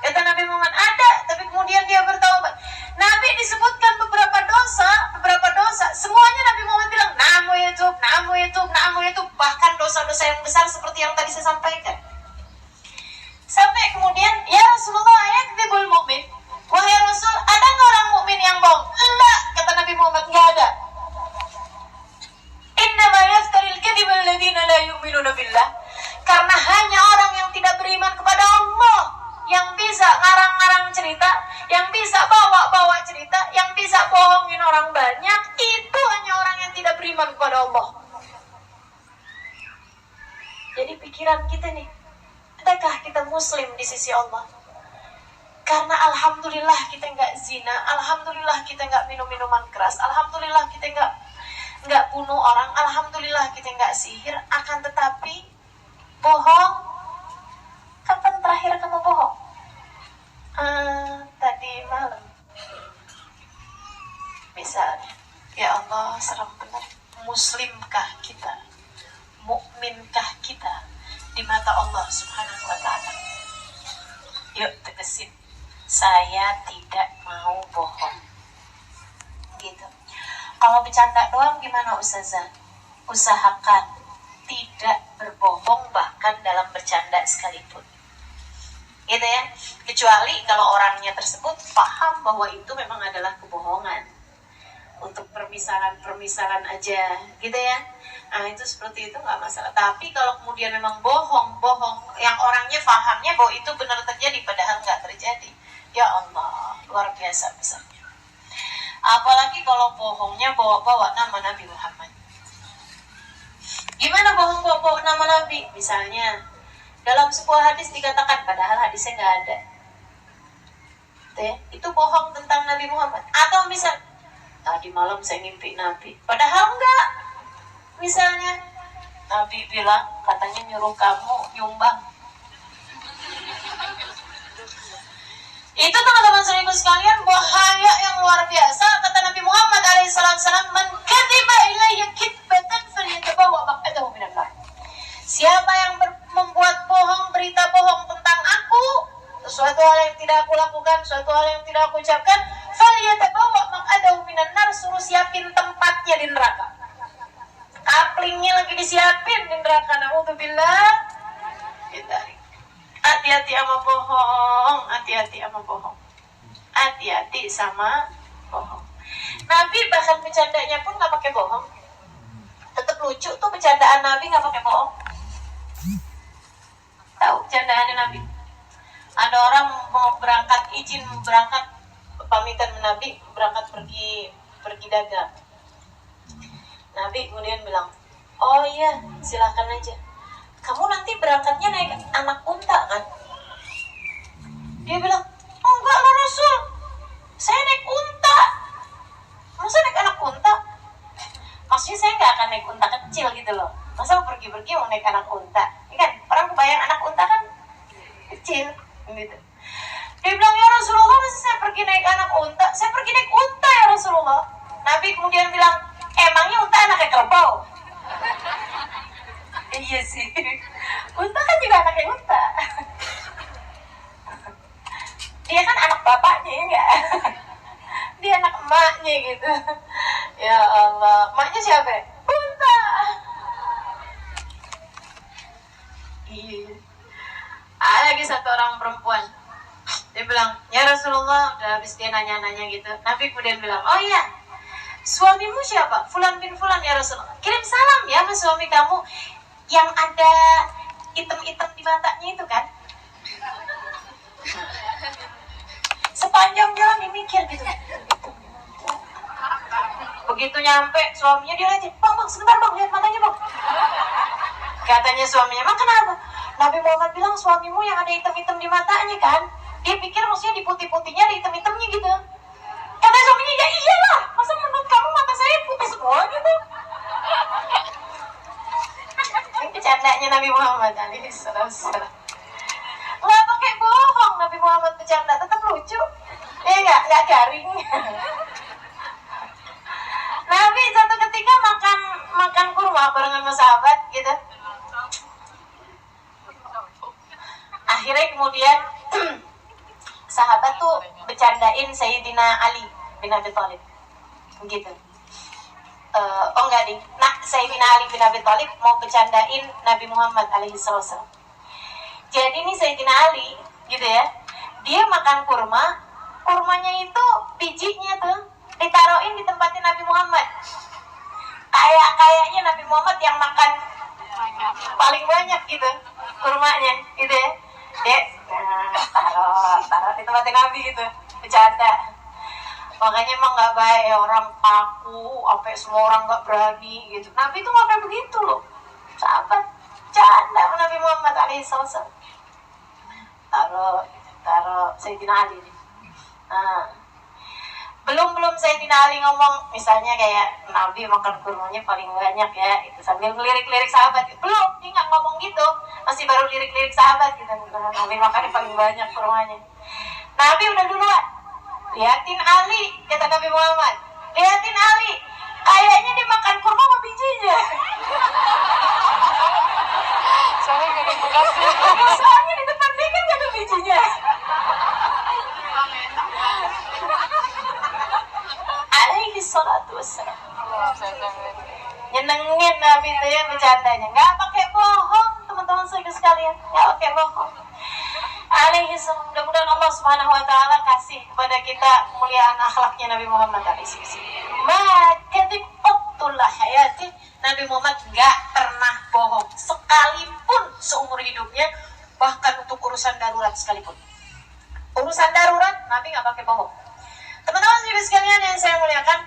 Kata Nabi Muhammad, ada, tapi kemudian dia bertaubat. Nabi disebutkan beberapa dosa, semuanya Nabi Muhammad bilang, namu itu, bahkan dosa-dosa yang besar seperti yang tadi saya sampaikan. Sampai kemudian, ya Rasulullah, yakdzibul mu'min. Wahai Rasul, ada nggak orang mukmin yang bohong? Enggak, kata Nabi Muhammad, nggak ada. Innama yaftaril kadhiba alladziina la yu'minuna billah. Karena hanya orang yang tidak beriman kepada Allah yang bisa ngarang-ngarang cerita, yang bisa bawa-bawa cerita, yang bisa bohongin orang banyak, itu hanya orang yang tidak beriman kepada Allah. Jadi pikiran kita nih, adakah kita muslim di sisi Allah? Karena alhamdulillah kita nggak zina, alhamdulillah kita nggak minum minuman keras, alhamdulillah kita nggak bunuh orang, alhamdulillah kita nggak sihir. Akan tetapi bohong, kapan terakhir kamu bohong? Tadi malam misalnya. Ya Allah, serem benar. Muslimkah kita? Mukminkah kita di mata Allah Subhanahu wa ta'ala? Yuk tegesin, saya tidak mau bohong. Gitu. Kalau bercanda doang gimana Ustazah? Usahakan tidak berbohong bahkan dalam bercanda sekalipun. Gitu ya. Kecuali kalau orangnya tersebut paham bahwa itu memang adalah kebohongan. Untuk permisalan aja, gitu ya. Nah itu seperti itu nggak masalah. Tapi kalau kemudian memang bohong yang orangnya pahamnya bahwa itu benar terjadi padahal nggak terjadi, ya Allah, luar biasa besarnya. Apalagi kalau bohongnya bawa-bawa nama Nabi Muhammad. Gimana bohong bawa-bawa nama Nabi? Misalnya dalam sebuah hadis dikatakan padahal hadisnya nggak ada, itu bohong tentang Nabi Muhammad. Atau misal tadi malam saya ngimpi Nabi, padahal enggak. Misalnya Nabi bilang katanya nyuruh kamu nyumbang. Itu teman-teman saudaraku sekalian, bahaya yang luar biasa. Kata Nabi Muhammad alaihissalam, man kadhiba ilayya kidbatan falyatabawa maq'adahu minan nar. Siapa yang membuat bohong, berita bohong tentang aku, suatu hal yang tidak aku lakukan, suatu hal yang tidak aku ucapkan, falyatabawa maq'adahu minan nar, suruh siapin tempatnya di neraka. Kaplingnya lagi disiapin di neraka. Na'udzubillah. Hati-hati sama bohong, hati-hati sama bohong, hati-hati sama bohong. Nabi bahkan bercandanya pun nggak pakai bohong, tetap lucu tuh bercandaan Nabi, nggak pakai bohong. Tahu bercandaannya Nabi? Ada orang mau berangkat, izin berangkat, pamitan Nabi berangkat pergi dagang. Nabi kemudian bilang, oh iya silakan aja. Kamu nanti berangkatnya naik anak unta kan? Dia bilang, enggak loh Rasul, saya naik unta. Masa naik anak unta? Maksudnya saya nggak akan naik unta kecil gitu loh. Masa mau pergi-pergi mau naik anak unta? Ini kan orang kebayang anak unta kan kecil gitu. Dia bilang, ya Rasulullah, masa saya pergi naik anak unta? Saya pergi naik unta ya Rasulullah. Nabi kemudian bilang, emangnya unta anaknya kerbau? Iya sih, unta kan juga anaknya unta. Dia kan anak bapaknya ya enggak? Dia anak emaknya gitu. Ya Allah, emaknya siapa? Unta. Iya. Ada lagi satu orang perempuan. Dia bilang, ya Rasulullah, udah habis dia nanya-nanya gitu. Nabi kemudian bilang, oh iya, suamimu siapa? Fulan bin Fulan ya Rasulullah. Kirim salam ya ke suami kamu yang ada item-item di matanya itu kan. Sepanjang jalan dia mikir gitu. Begitu nyampe suaminya dia lihat, bang sebentar bang, lihat matanya bang. Katanya suaminya, emang kenapa? Nabi Muhammad bilang suamimu yang ada item-item di matanya kan. Dia pikir maksudnya di putih-putihnya ada item-itemnya gitu. Kata suaminya, ya iyalah, masa menurut kamu mata saya putih semua gitu. Ini bercandanya Nabi Muhammad alaihissalam. Nggak pakai bohong Nabi Muhammad bercanda, tetap lucu. Nggak garing. Nabi satu ketika makan kurma barengan sama sahabat gitu. Akhirnya kemudian sahabat tuh bercandain Sayyidina Ali bin Abi Thalib begitu. Oh enggak ding, nah Sayyidina Ali bin Abi Thalib mau bercandain Nabi Muhammad alaihi wasallam. Jadi nih Sayyidina Ali gitu ya, dia makan kurma, kurmanya itu bijinya tuh ditaruhin di tempatnya Nabi Muhammad. Kayaknya Nabi Muhammad yang makan paling banyak gitu kurmanya gitu ya. Dia taruh di tempatnya Nabi gitu, bercanda. Makanya emang nggak baik ya, orang kaku, sampai semua orang nggak berani gitu. Nabi tuh nggak kayak begitu loh, sahabat canda Nabi Muhammad alaihissalam. Taruh Sayyidina Ali nih. Nah, belum Sayyidina Ali ngomong, misalnya kayak Nabi makan kurmanya paling banyak ya, itu sambil ngelirik-lirik sahabat. Belum, dia nggak ngomong gitu, masih baru lirik-lirik sahabat gitu. Nabi makannya paling banyak kurmanya. Nabi udah duluan. Liatin Ali, kata Nabi Muhammad. Liatin Ali, kayaknya dia makan kurma sama bijinya. Soalnya di depan dia kan gak ada bijinya. Alaihi salatu wassalam. Nyenengin Nabi itu ya bercandanya. Gak pakai bohong teman-teman sekalian. Gak pakai bohong. Alaihi salam. Mudah-mudahan Allah Subhanahu wa taala kasih kepada kita kemuliaan akhlaknya Nabi Muhammad alaihi salam. Makadzib qatullah hayati. Nabi Muhammad enggak pernah bohong sekalipun seumur hidupnya, bahkan untuk urusan darurat sekalipun. Urusan darurat Nabi enggak pakai bohong. Teman-teman sekalian yang saya muliakan,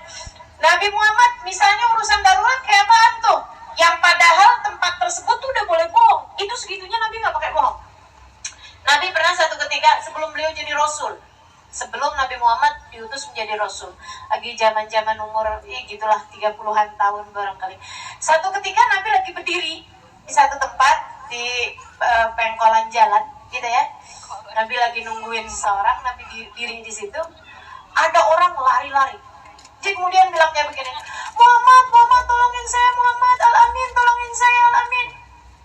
Nabi Muhammad misalnya urusan darurat kayak apaan tuh? Yang padahal tempat tersebut tuh udah boleh bohong. Itu segitunya Nabi enggak pakai bohong. Nabi pernah satu ketika sebelum beliau jadi Rasul, sebelum Nabi Muhammad diutus menjadi Rasul, lagi zaman-zaman umur gitulah 30-an tahun barangkali. Satu ketika Nabi lagi berdiri di satu tempat di pengkolan jalan gitu ya. Nabi lagi nungguin seseorang, Nabi diri di situ. Ada orang lari-lari. Jadi kemudian bilang kayak begini, Muhammad tolongin saya, Muhammad, Al-Amin tolongin saya, Al-Amin.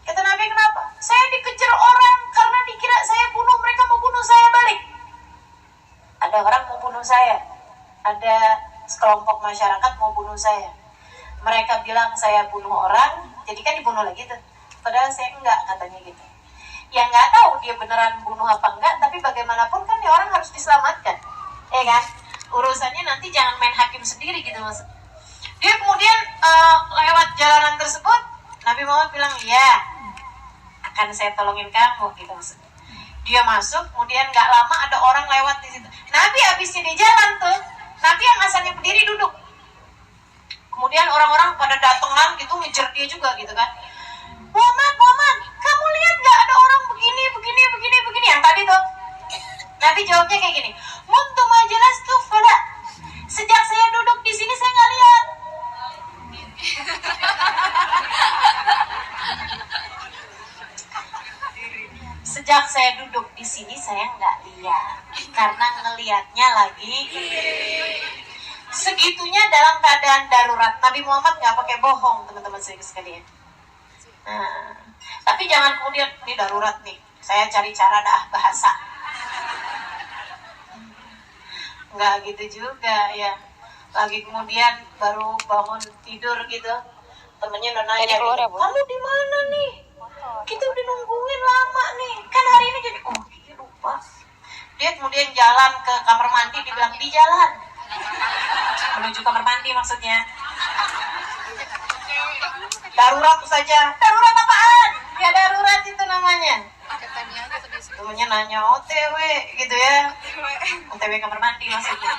Kata Nabi, kenapa? Saya dikejar orang karena dikira saya bunuh, mereka mau bunuh saya balik. Ada orang mau bunuh saya, ada sekelompok masyarakat mau bunuh saya. Mereka bilang saya bunuh orang, jadi kan dibunuh lagi tuh. Padahal saya enggak, katanya gitu. Ya nggak tahu dia beneran bunuh apa enggak, tapi bagaimanapun kan ya orang harus diselamatkan, ya kan? Urusannya nanti jangan main hakim sendiri gitu maksudnya. Dia kemudian lewat jalanan tersebut, Nabi Muhammad bilang, ya akan saya tolongin kamu gitu maksudnya. Dia masuk, kemudian nggak lama ada orang lewat di situ. Nabi habisnya di jalan tuh, Nabi yang asalnya berdiri duduk. Kemudian orang-orang pada datangan gitu ngejar dia juga gitu kan. Muhammad, kamu lihat nggak ada orang begini yang tadi tuh? Nabi jawabnya kayak gini, Muntu majelas tuh pada sejak saya duduk di sini saya nggak lihat. Sejak saya duduk di sini saya nggak lihat, karena ngelihatnya lagi. Segitunya dalam keadaan darurat. Nabi Muhammad nggak pakai bohong, teman-teman sekalian. Nah, tapi jangan kemudian ini darurat nih, saya cari cara bahasa. Nggak gitu juga ya. Lagi kemudian baru bangun tidur gitu, temennya udah nanya, gitu, kamu di mana nih? Kita udah nungguin lama nih, kan hari ini jadi lupa. Dia kemudian jalan ke kamar mandi, dibilang di jalan menuju kamar mandi maksudnya. Darurat saja. Darurat apaan? Ya darurat itu namanya. Temennya nanya OTW gitu ya, OTW kamar mandi maksudnya.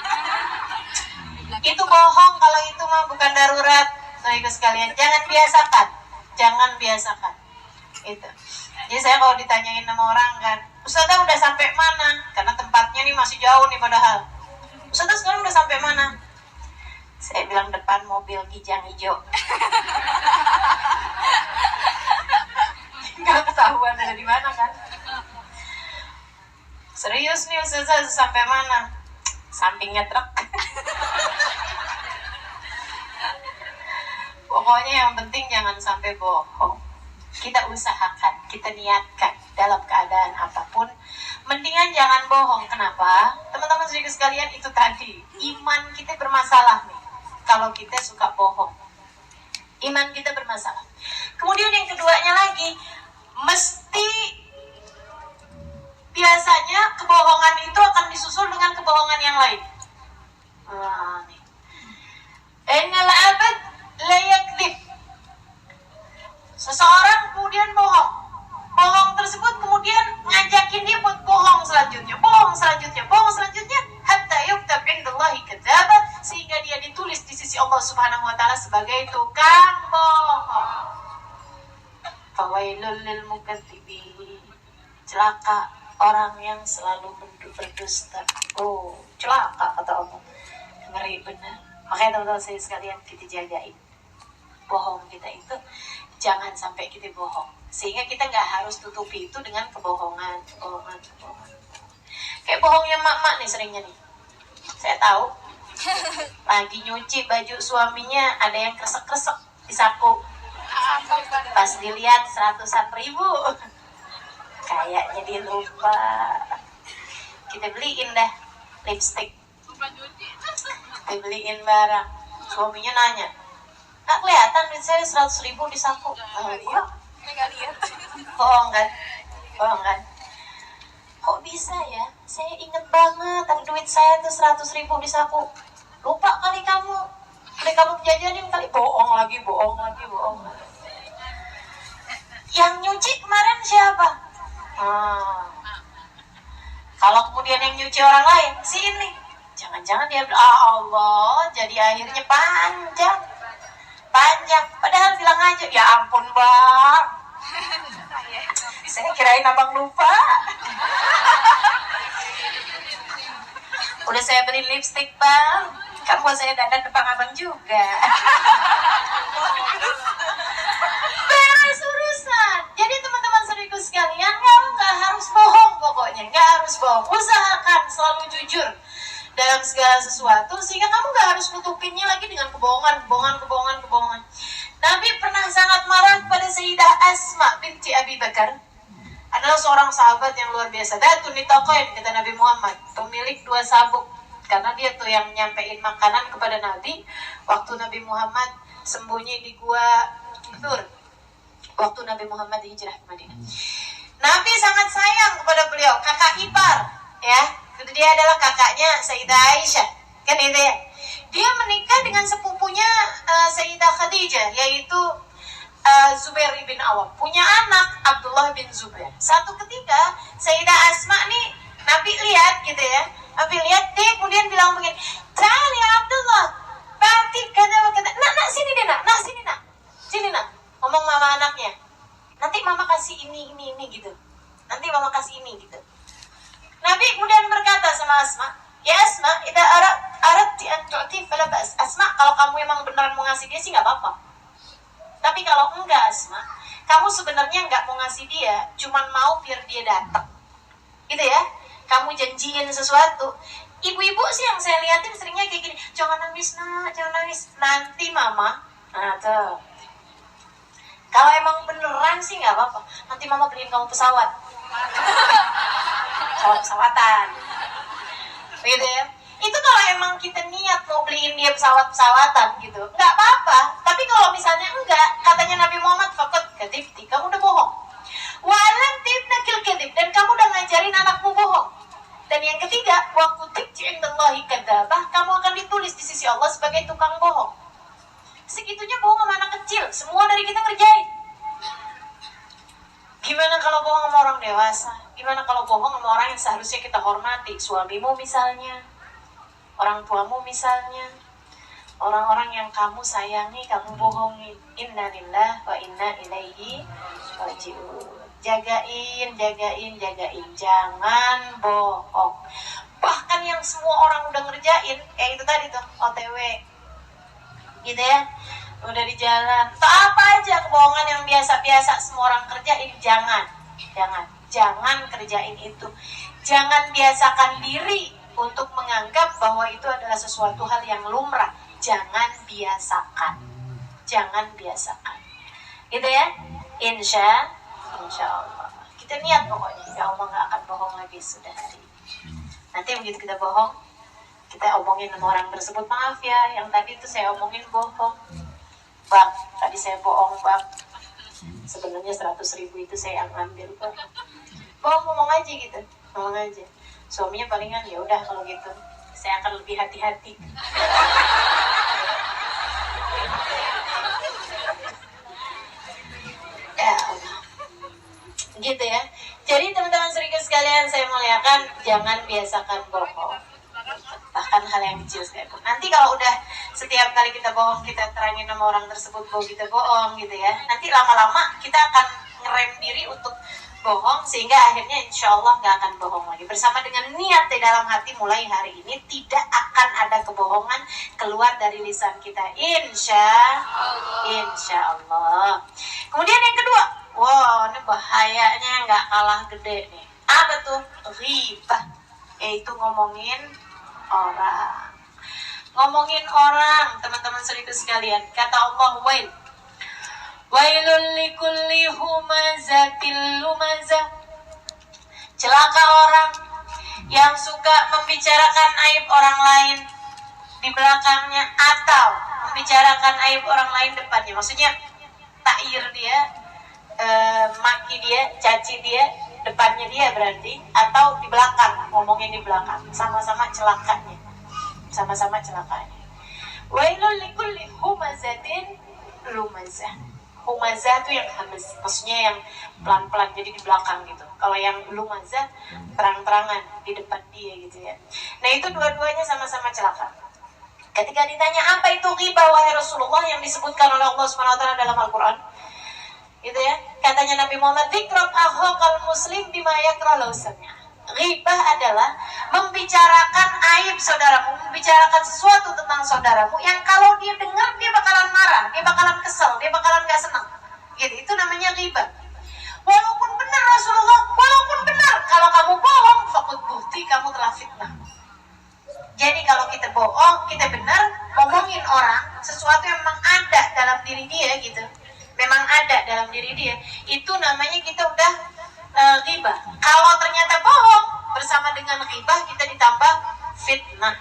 Itu bohong kalau itu mah bukan darurat. Saudara sekalian, jangan biasakan itu. Jadi saya kalau ditanyain sama orang kan, Ustazah udah sampai mana? Karena tempatnya nih masih jauh nih padahal. Ustazah sekarang udah sampai mana? Saya bilang depan mobil kijang hijau. Nggak ketahuan ada di mana kan? Serius nih Ustazah sampai mana? Sampingnya truk. Pokoknya yang penting jangan sampai bohong. Kita usahakan, kita niatkan dalam keadaan apapun Mendingan jangan bohong. Kenapa? Teman-teman saudara sekalian, itu tadi iman kita bermasalah nih kalau kita suka bohong. Iman kita bermasalah. Kemudian yang keduanya lagi, mesti biasanya kebohongan itu akan disusul dengan kebohongan yang lain. Innal abad la yakdzib. Seseorang kemudian bohong. Bohong tersebut kemudian ngajakin dia buat bohong selanjutnya, hatta yuktab indallahi kadzdzaba, sehingga dia ditulis di sisi Allah Subhanahu wa taala sebagai tukang bohong. Fawailul lil mukadzibin. Celaka orang yang selalu berdusta. Oh, celaka kata Allah. Ngeri benar. Makanya teman-teman saya sekalian, kita jagain bohong kita itu, jangan sampai kita bohong, sehingga kita nggak harus tutupi itu dengan kebohongan. Kayak bohongnya mak-mak nih seringnya nih. Saya tahu lagi nyuci baju suaminya, ada yang kresek-kresek di saku. Pas dilihat 100-an ribu, kayaknya dia lupa. Kita beliin dah lipstick, dibeliin barang. Suaminya nanya, "Nggak kelihatan duit saya 100 ribu di saku." Iya. Bohong kan? Kok bisa ya? Saya inget banget ada duit saya tuh 100 ribu di saku. Lupa kali kamu. Udah kamu jajanin kali. Bohong lagi. Yang nyuci kemarin siapa? Kalau kemudian yang nyuci orang lain, si ini, jangan-jangan dia Allah, jadi akhirnya panjang. Padahal bilang aja, "Ya ampun bang, saya kirain abang lupa." Udah saya beli lipstick bang, kan buat saya dandan depan abang juga. Beres urusan. Jadi teman-teman saudaraku sekalian, kamu nggak harus bohong, pokoknya nggak harus bohong. Usahakan selalu jujur dalam segala sesuatu, sehingga kamu gak harus nutupinnya lagi dengan kebohongan. Nabi pernah sangat marah kepada Sayyidah Asma binti Abi Bakar. Adalah seorang sahabat yang luar biasa. Datun nitaqain, kata Nabi Muhammad, pemilik 2 sabuk. Karena dia tuh yang nyampein makanan kepada Nabi waktu Nabi Muhammad sembunyi di gua Tur, waktu Nabi Muhammad hijrah ke Madinah. Nabi sangat sayang kepada beliau, kakak ipar, ya. Dia adalah kakaknya Sayyidah Aisyah, kan itu ya. Dia menikah dengan sepupunya Sayyidah Khadijah, yaitu Zubair bin Awam. Punya anak Abdullah bin Zubair. Satu ketika Sayyidah Asma nih, Nabi lihat gitu ya. Nabi lihat, dia kemudian bilang begini, "Ta'al ya Abdullah, batik kata. Nak sini deh nak, sini nak." Ngomong mama anaknya, "Nanti mama kasih ini gitu. Nanti mama kasih ini gitu." Nabi kemudian berkata sama Asma, "Ya Asma, idza aradti an tu'ti fala ba's." Asma, kalau kamu emang beneran mau ngasih dia sih nggak apa-apa. Tapi kalau enggak Asma, kamu sebenarnya nggak mau ngasih dia, cuman mau biar dia datang. Gitu ya. Kamu janjiin sesuatu. Ibu-ibu sih yang saya lihatin seringnya kayak gini, "Jangan nangis nak, jangan nangis. Nanti mama." Nah tuh. Kalau emang beneran sih nggak apa-apa. "Nanti mama beliin kamu pesawat." Pesawatan gitu ya. Itu kalau emang kita niat mau beliin dia pesawatan gitu, nggak apa-apa. Tapi kalau misalnya enggak, katanya Nabi Muhammad, "Faqad kadzibti, kamu udah bohong. Wa lam tibnakil kadzib, dan kamu udah ngajarin anakmu bohong. Dan yang ketiga, wa kutibti indallahi kadzdzabah, kamu akan ditulis di sisi Allah sebagai tukang bohong." Segitunya bohong sama anak kecil, semua dari kita ngerjain. Gimana kalau bohong sama orang dewasa? Gimana kalau bohong sama orang yang seharusnya kita hormati? Suamimu misalnya, orang tuamu misalnya, orang-orang yang kamu sayangi, kamu bohongin. Inna lillah wa inna ilaihi raji'un. Jagain. Jangan bohong. Bahkan yang semua orang udah ngerjain, kayak itu tadi tuh, OTW. Gitu ya. Udah di jalan, tak apa aja kebohongan yang biasa-biasa semua orang kerjain, jangan kerjain itu. Jangan biasakan diri untuk menganggap bahwa itu adalah sesuatu hal yang lumrah. Jangan biasakan, gitu ya. Insya Allah kita niat pokoknya, ya Allah nggak akan bohong lagi sudah hari ini. Nanti begitu kita bohong, kita omongin sama orang tersebut, maaf ya, yang tadi itu saya omongin bohong. Bang, tadi saya bohong bang. Sebenarnya 100.000 itu saya yang ambil bang. Bang, ngomong aja gitu, ngomong aja. Suaminya palingan ya udah kalau gitu, saya akan lebih hati-hati. Ya Allah. Gitu ya. Jadi teman-teman serius sekalian, saya muliakan, jangan biasakan bohong. Bahkan hal yang kecil sekalipun. Nanti kalau udah setiap kali kita bohong, kita terangin sama orang tersebut bahwa kita bohong gitu ya. Nanti lama-lama kita akan ngerem diri untuk bohong, sehingga akhirnya insya Allah gak akan bohong lagi. Bersama dengan niat di dalam hati, mulai hari ini tidak akan ada kebohongan keluar dari lisan kita. Insya Allah. Kemudian yang kedua, wow, ini bahayanya gak kalah gede nih. Apa tuh? Ghibah. Yaitu ngomongin orang. Ngomongin orang, teman-teman serius sekalian. Kata Allah, wailul likulli humazatil lumazah. Celaka orang yang suka membicarakan aib orang lain di belakangnya, atau membicarakan aib orang lain depannya. Maksudnya takyir dia, maki dia, caci dia, depannya dia berarti, atau di belakang, ngomongin di belakang. Sama-sama celakanya. Sama-sama celakanya. Wailul likulli humazatin lumazah. Humazah itu yang hamaz, maksudnya yang pelan-pelan, jadi di belakang gitu. Kalau yang lumazah, terang-terangan di depan dia gitu ya. Nah itu dua-duanya sama-sama celaka. Ketika ditanya apa itu ghibah wahai Rasulullah yang disebutkan oleh Allah SWT dalam Al-Quran, gitu ya, katanya Nabi Muhammad, dzikrab akhaqal muslim bima yakrah law sami'a. Ghibah adalah membicarakan aib saudaramu, membicarakan sesuatu tentang saudaramu yang kalau dia dengar dia bakalan marah, dia bakalan kesel, dia bakalan gak senang. Gitu, itu namanya ghibah. Walaupun benar Rasulullah, walaupun benar, kalau kamu bohong, faqad bukti kamu telah fitnah. Jadi kalau kita bohong, kita benar, ngomongin orang, sesuatu yang memang ada dalam diri dia gitu, memang ada dalam diri dia, itu namanya kita udah ghibah. Kalau ternyata bohong, bersama dengan ghibah kita ditambah fitnah.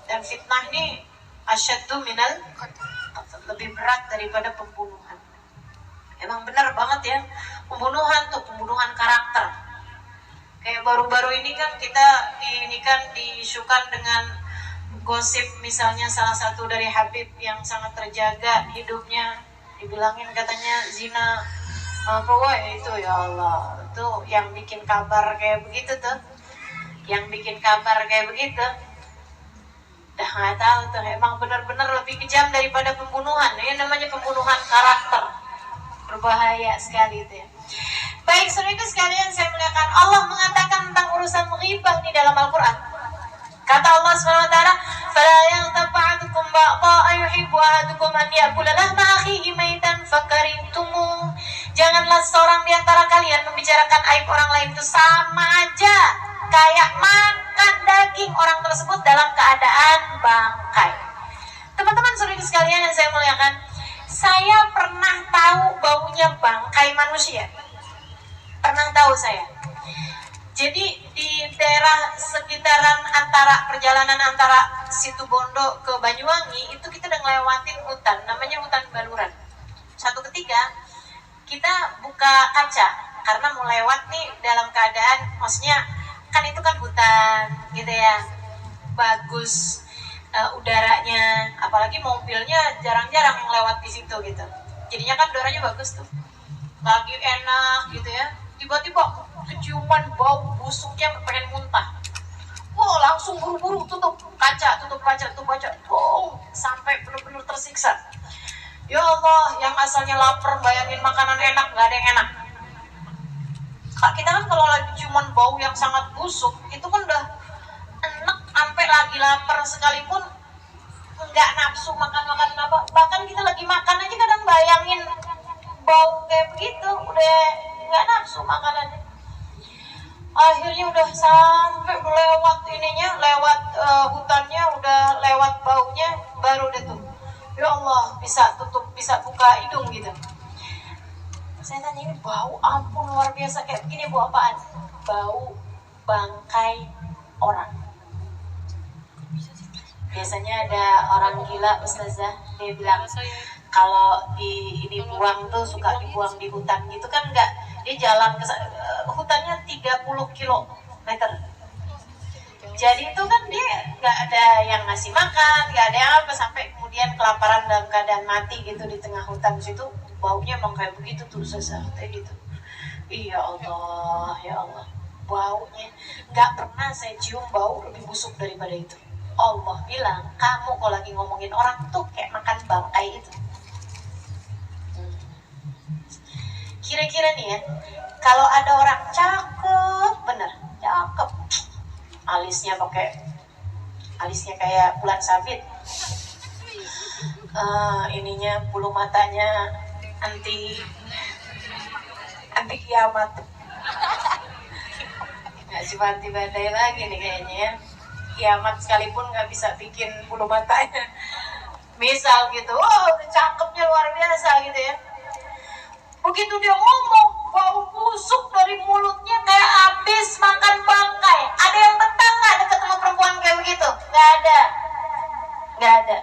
Dan fitnah ini asyaddu minal, lebih berat daripada pembunuhan. Emang benar banget ya, pembunuhan tuh, pembunuhan karakter. Kayak baru-baru ini kan kita diisukan dengan gosip, misalnya salah satu dari Habib yang sangat terjaga hidupnya, dibilangin katanya zina. Itu ya Allah, itu yang bikin kabar kayak begitu tuh, yang bikin kabar kayak begitu, dah nggak tahu tuh, emang benar-benar lebih kejam daripada pembunuhan. Ini namanya pembunuhan karakter, berbahaya sekali itu ya. Baik, saudara sekalian, saya muliakan, Allah mengatakan tentang urusan ghibah di dalam Al-Quran. Kata Allah SWT, فَلَا يَغْتَبْ بَعْضُكُمْ بَعْضًا أَيُحِبُّ أَحَدُكُمْ أَنْ يَأْكُلَ لَحْمَ أَخِيهِ مَيْتًا فَكَرِهْتُمُوهُ. Janganlah seorang di antara kalian membicarakan aib orang lain, itu sama aja kayak makan daging orang tersebut dalam keadaan bangkai. Teman-teman saudara sekalian yang saya muliakan, saya pernah tahu baunya bangkai manusia. Pernah tahu saya. Jadi di daerah sekitaran perjalanan antara Situbondo ke Banyuwangi itu kita udah ngelewatin hutan, namanya hutan Baluran. Satu ketika kita buka kaca karena mau lewat nih dalam keadaan, maksudnya kan itu kan hutan gitu ya, bagus udaranya, apalagi mobilnya jarang-jarang yang lewat di situ gitu. Jadinya kan udaranya bagus tuh, lagi enak gitu ya. Tiba-tiba keciuman bau busuknya pengen muntah. Wow, langsung buru-buru tutup kaca, sampai benar-benar tersiksa. Ya Allah, yang asalnya lapar bayangin makanan enak, gak ada yang enak. Kita kan kalau lagi ciuman bau yang sangat busuk, itu kan udah enak, sampai lagi lapar sekalipun nggak nafsu makan apa. Bahkan kita lagi makan aja kadang bayangin bau kayak begitu, udah nggak nafsu makanannya. Akhirnya udah sampai lewat lewat hutannya, udah lewat baunya, baru deh tuh, ya Allah, bisa buka hidung gitu. Saya tanya, ini bau, ampun luar biasa, kayak begini bau apaan? Bau bangkai orang. Biasanya ada orang gila Ustazah, dia bilang kalau dibuang tuh suka dibuang di hutan gitu kan, enggak, dia jalan ke hutannya 30 kilometer. Jadi itu kan dia nggak ada yang ngasih makan, nggak ada yang apa, sampai kemudian kelaparan dalam keadaan mati gitu di tengah hutan situ. Baunya emang kayak begitu tuh Ustazah, kayak gitu. Iya Allah, ya Allah, baunya nggak pernah saya cium bau lebih busuk daripada itu. Allah bilang, kamu kalau lagi ngomongin orang tuh kayak makan bangkai itu. Kira-kira nih ya, kalau ada orang cakep, bener, cakep, alisnya kayak bulan sabit, ininya bulu matanya anti kiamat, nggak cuma anti badai lagi nih kayaknya ya. Kiamat sekalipun nggak bisa bikin bulu matanya. Misal gitu, oh cakepnya luar biasa gitu ya. Begitu dia ngomong, bau busuk dari mulutnya kayak habis makan bangkai. Ada yang betah nggak deket sama perempuan kayak begitu? Nggak ada, nggak ada.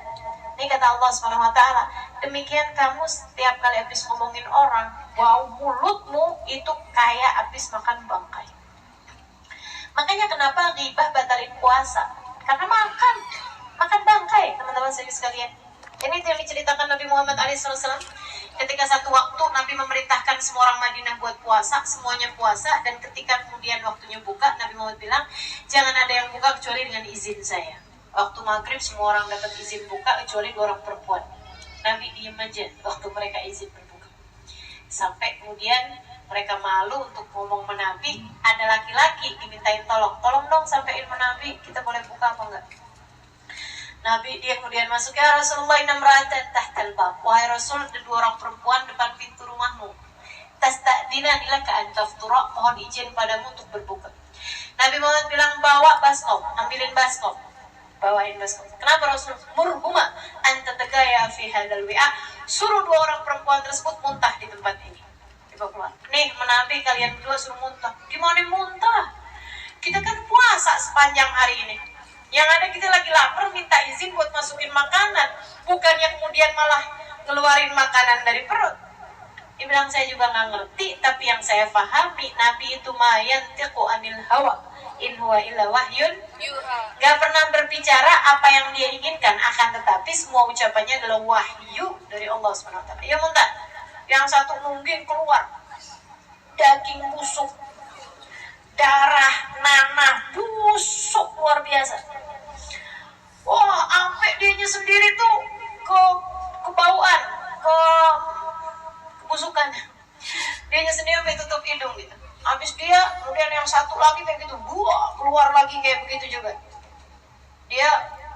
Ini kata Allah Subhanahu Wa Taala. Demikian kamu setiap kali habis ngomongin orang, bau mulutmu itu kayak habis makan bangkai. Makanya kenapa ghibah batalin puasa? Karena makan bangkai, teman-teman sekalian. Ini yang diceritakan Nabi Muhammad SAW. Ketika satu waktu Nabi memerintahkan semua orang Madinah buat puasa, semuanya puasa, dan ketika kemudian waktunya buka, Nabi Muhammad bilang, jangan ada yang buka kecuali dengan izin saya. Waktu maghrib semua orang dapat izin buka kecuali 2 orang perempuan. Nabi diem aja waktu mereka izin berbuka. Sampai kemudian mereka malu untuk ngomong sama Nabi, ada laki-laki dimintain tolong dong sampein sama Nabi, kita boleh buka apa enggak? Nabi dia kemudian masuk, ya Rasulullah inna imra'atan tahtal bab. Wahai Rasul, ada 2 orang perempuan depan pintu rumahmu. Tasta'dina laka an taftura, mohon izin padamu untuk berbuka. Nabi Muhammad bilang, bawa baskom, ambilin baskom. Bawain baskom. Kenapa Rasul? Murhuma anta tagaya fi hadzal wi'a. Suruh 2 orang perempuan tersebut muntah di tempat ini. Dibawa keluar. Nih, menabi kalian berdua suruh muntah. Gimana muntah? Kita kan puasa sepanjang hari ini. Yang ada kita lagi lapar, minta izin buat masukin makanan, bukan yang kemudian malah ngeluarin makanan dari perut. Dia bilang, saya juga nggak ngerti, tapi yang saya pahami, Nabi itu mayantiqu anil hawa, in huwa illa wahyun, nggak pernah berbicara apa yang dia inginkan, akan tetapi semua ucapannya adalah wahyu dari Allah SWT. Ya muntah, yang satu mungkin keluar daging busuk, darah, nanah, busuk luar biasa. Wah, sampai dianya sendiri tuh kebauan, kebusukan. Dianya sendiri sampai tutup hidung gitu. Habis dia, kemudian yang satu lagi kayak gitu, keluar lagi kayak begitu juga. Dia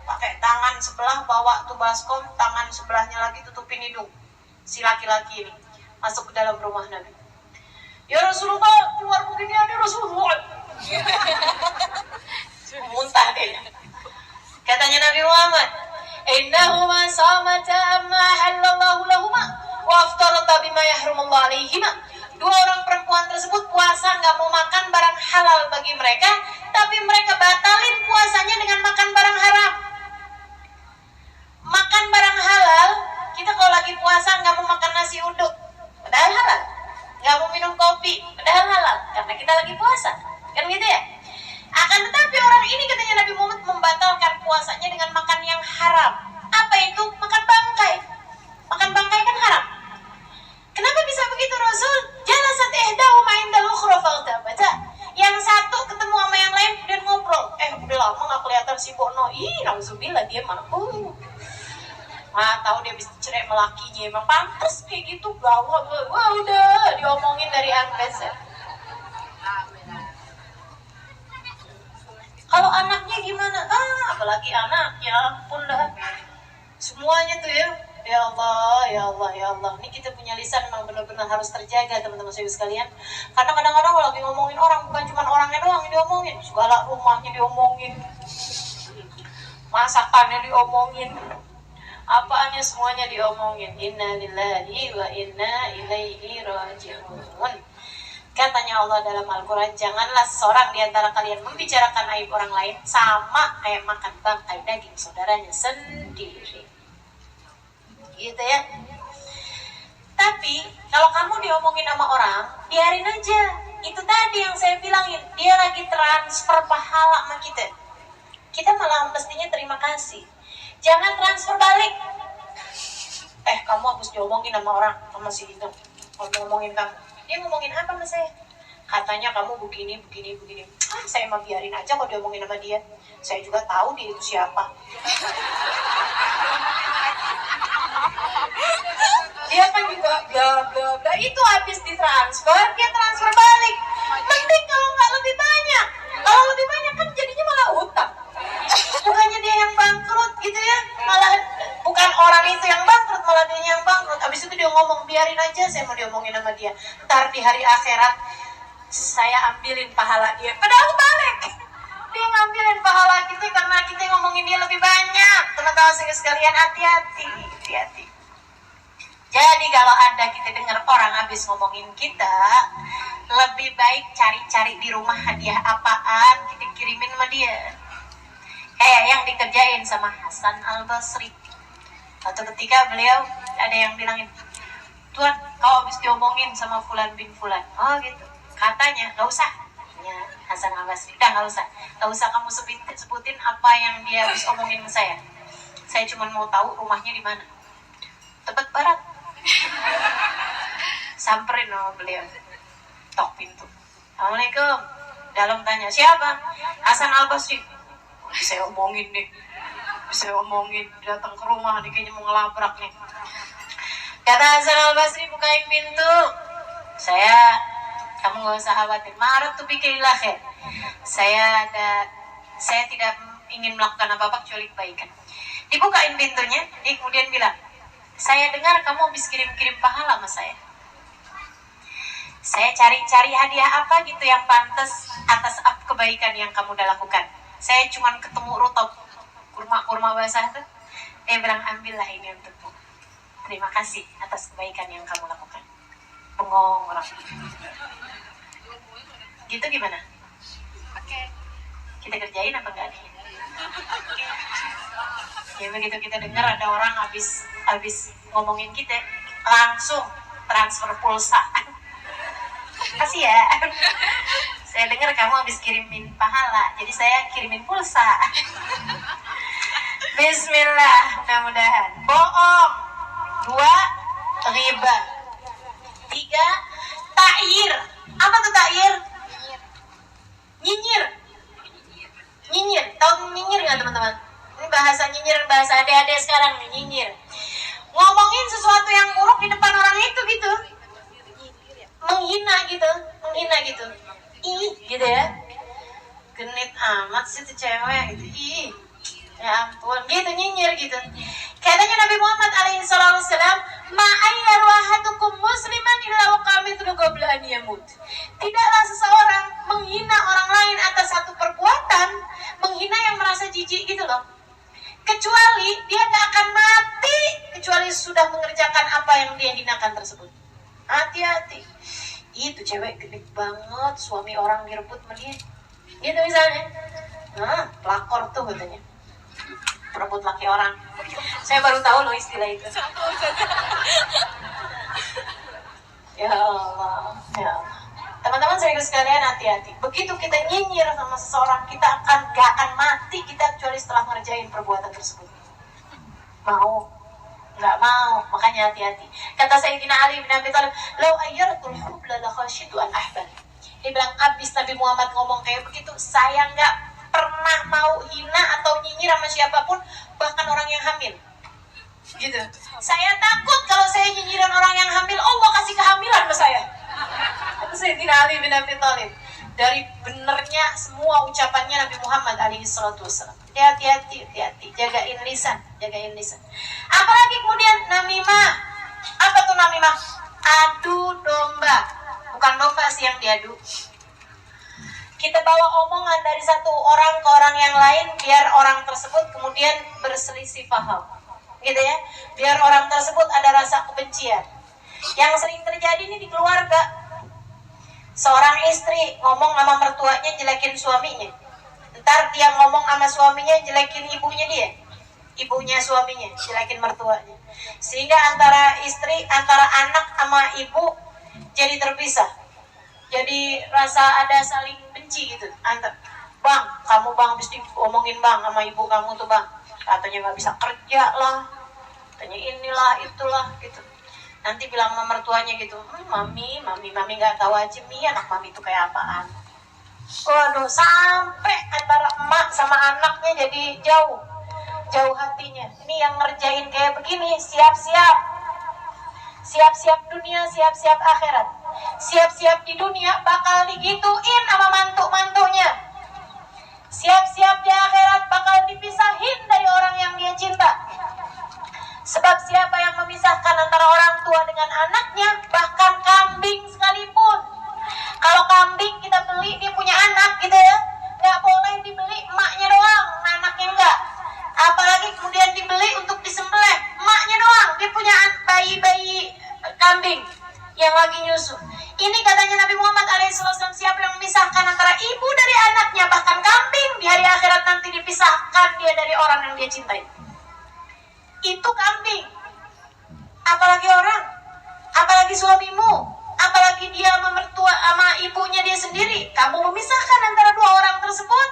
pakai tangan sebelah bawa tuh baskom, tangan sebelahnya lagi tutupin hidung si laki-laki ini masuk ke dalam rumah Nabi. Ya Rasulullah, keluar begini ada Rasulullah. Muntah dia. Katanya Nabi Muhammad, innahuma samata ma halallahu lahuma wa aftarata bima yahrumullah alaihima. 2 orang perempuan tersebut puasa nggak mau makan barang halal bagi mereka, tapi mereka batalin puasanya dengan makan barang haram. Makan barang halal, kita kalau lagi puasa nggak mau makan nasi uduk, padahal halal. Nggak mau minum kopi, padahal halal, karena kita lagi puasa, kan gitu ya. Akan tetapi orang ini katanya Nabi Muhammad membatalkan puasanya dengan makan yang haram. Apa itu? Makan bangkai. Makan bangkai kan haram. Kenapa bisa begitu Rasul? Jalasat ihdahuma indal ukhra faghtabata. Yang satu ketemu sama yang lain kemudian ngobrol. Udah lama nggak kelihatan si Bono. Nauzubillah dia mah. Tahu dia bisa cerai melakinya. Emang pantas kayak gitu gawat. Wah udah diomongin dari Anbes ya. Kalau anaknya gimana? Apalagi anak, ya ampun dah. Semuanya tuh ya. Ya Allah, ya Allah, ya Allah. Ini kita punya lisan memang benar-benar harus terjaga teman-teman saya sekalian. Karena kadang-kadang kalau lagi ngomongin orang, bukan cuma orangnya doang yang diomongin, segala rumahnya diomongin, masakannya diomongin, apaannya semuanya diomongin. Inna lillahi wa inna ilaihi raji'un. Katanya Allah dalam Al-Quran, janganlah seorang di antara kalian membicarakan aib orang lain sama kayak makan bangkai daging saudaranya sendiri. Gitu ya. Tapi kalau kamu diomongin sama orang, biarin aja. Itu tadi yang saya bilangin, dia lagi transfer pahala sama kita. Kita malah mestinya terima kasih. Jangan transfer balik. Kamu habis diomongin sama orang, sama si itu ngomongin kamu. Dia ngomongin apa sama saya? Katanya kamu begini. Saya mah biarin aja kalau diomongin sama dia. Saya juga tahu dia itu siapa. Dia kan juga bla. Itu habis ditransfer, dia transfer balik. Mending kalau nggak lebih banyak. Kalau lebih banyak kan jadinya malah utang. Bukannya dia yang bangkrut gitu ya. Malah bukan orang itu yang bangkrut, malah dia yang bangkrut. Habis itu dia ngomong, biarin aja saya mau diomongin sama dia. Ntar di hari akhirat saya ambilin pahala dia. Padahal balik. Dia ngambilin pahala kita karena kita ngomongin dia lebih banyak. Teman-teman sekalian, hati-hati. Jadi kalau ada kita dengar orang habis ngomongin kita, lebih baik cari-cari di rumah hadiah apaan kita kirimin sama dia. Kayak yang dikerjain sama Hasan Al-Basri. Suatu ketika beliau ada yang bilangin, Tuhan kau habis diomongin sama Fulan bin Fulan. Oh gitu. Katanya gak usah. Ya, Hasan Al-Basri, udah gak usah kamu sebutin apa yang dia habis omongin ke saya. Saya cuma mau tahu rumahnya di mana. Tebet Barat. Samperin sama beliau. Tok pintu. Assalamualaikum. Dalam tanya, siapa? Hasan Al-Basri. Saya omongin nih. Datang ke rumah nih, kayaknya mau ngelabrak nih. Kata Hasan Al-Basri, bukain pintu. Kamu gak usah khawatir. Ma'arad tu bikailah khair. Saya tidak ingin melakukan apa-apa kecuali kebaikan. Dibukain pintunya, dia kemudian bilang, saya dengar kamu habis kirim-kirim pahala sama saya. Saya cari-cari hadiah apa gitu yang pantas atas kebaikan yang kamu udah lakukan. Saya cuma ketemu rutop kurma basah tuh. Dia bilang, ambillah ini untukmu. Terima kasih atas kebaikan yang kamu lakukan. Bengong orang. Gitu gimana? Kita kerjain apa enggak nih? Ya begitu kita dengar ada orang habis ngomongin kita, langsung transfer pulsa. Kasih ya. Saya dengar kamu habis kirimin pahala, jadi saya kirimin pulsa. Bismillah, mudah-mudahan. Bohong. 2, riba. 3, ta'yir. Apa tuh ta'yir? Nyinyir. Tahu nyinyir nggak teman-teman? Ini bahasa nyinyir, bahasa adik-adik sekarang nih, nyinyir. Ngomongin sesuatu yang buruk di depan orang itu gitu. Menghina gitu. Ih, gitu ya. Genit amat sih tuh cewek gitu. Ih. Ya ampun, gitu nyinyir gitu. Katanya Nabi Muhammad alaihi wasallam, "Ma'ayyaru ahadukum musliman illa waqamitu qabla an yamut." Tidaklah seseorang menghina orang lain atas satu perbuatan, menghina yang merasa jijik gitu loh. Kecuali dia gak akan mati kecuali sudah mengerjakan apa yang dia hinakan tersebut. Hati-hati. Itu cewek gede banget, suami orang direbut sama dia. Gitu misalnya. Nah, pelakor tuh katanya. Perebut laki orang. Saya baru tahu loh istilah itu. Ya Allah. Teman-teman saya sekalian, hati-hati. Begitu kita nyinyir sama seseorang, kita gak akan mati kita kecuali setelah ngerjain perbuatan tersebut. Nggak mau, makanya hati-hati. Kata Sayyidina Ali bin Abi Thalib, "Lau ayyaratul hubla la khashitu an ahbal." Dia bilang, abis Nabi Muhammad ngomong kayak begitu, saya nggak pernah mau hina atau nyinyir sama siapapun, bahkan orang yang hamil. Gitu. Saya takut kalau saya nyinyirin orang yang hamil, Allah kasih kehamilan ke saya. Itu Sayyidina Ali bin Abi Thalib. Dari benernya semua ucapannya Nabi Muhammad SAW. Hati-hati, jagain lisan. Apalagi kemudian namimah. Apa tuh namimah? Adu domba. Bukan domba sih yang diadu. Kita bawa omongan dari satu orang ke orang yang lain, biar orang tersebut kemudian berselisih paham. Gitu ya. Biar orang tersebut ada rasa kebencian. Yang sering terjadi ini di keluarga. Seorang istri ngomong sama mertuanya jelekin suaminya. Ntar dia ngomong sama suaminya jelekin ibunya dia. Ibunya suaminya jelekin mertuanya. Sehingga antara istri, antara anak sama ibu jadi terpisah. Jadi rasa ada saling benci gitu. Bang, kamu bang mesti ngomongin bang sama ibu kamu tuh bang. Katanya nggak bisa kerja lah. Katanya inilah itulah gitu. Nanti bilang sama mertuanya gitu, mami nggak tahu aja nih anak mami itu kayak apaan. Waduh, sampai antara emak sama anaknya jadi jauh hatinya. Ini yang ngerjain kayak begini, siap-siap dunia, siap-siap akhirat. Siap-siap di dunia bakal digituin sama mantu-mantunya. Siap-siap di akhirat bakal dipisahin dari orang yang dia cinta. Sebab siapa yang memisahkan antara orang tua dengan anaknya, bahkan kambing sekalipun. Kalau kambing kita beli, dia punya anak gitu ya, nggak boleh dibeli emaknya doang, anaknya enggak. Apalagi kemudian dibeli untuk disembelih, emaknya doang, dia punya bayi-bayi kambing yang lagi nyusu. Ini katanya Nabi Muhammad SAW, siapa yang memisahkan antara ibu dari anaknya, bahkan kambing, di hari akhirat nanti dipisahkan dia dari orang yang dia cintai. Itu kambing, apalagi orang, apalagi suamimu, apalagi dia sama mertua sama ibunya dia sendiri. Kamu memisahkan antara dua orang tersebut,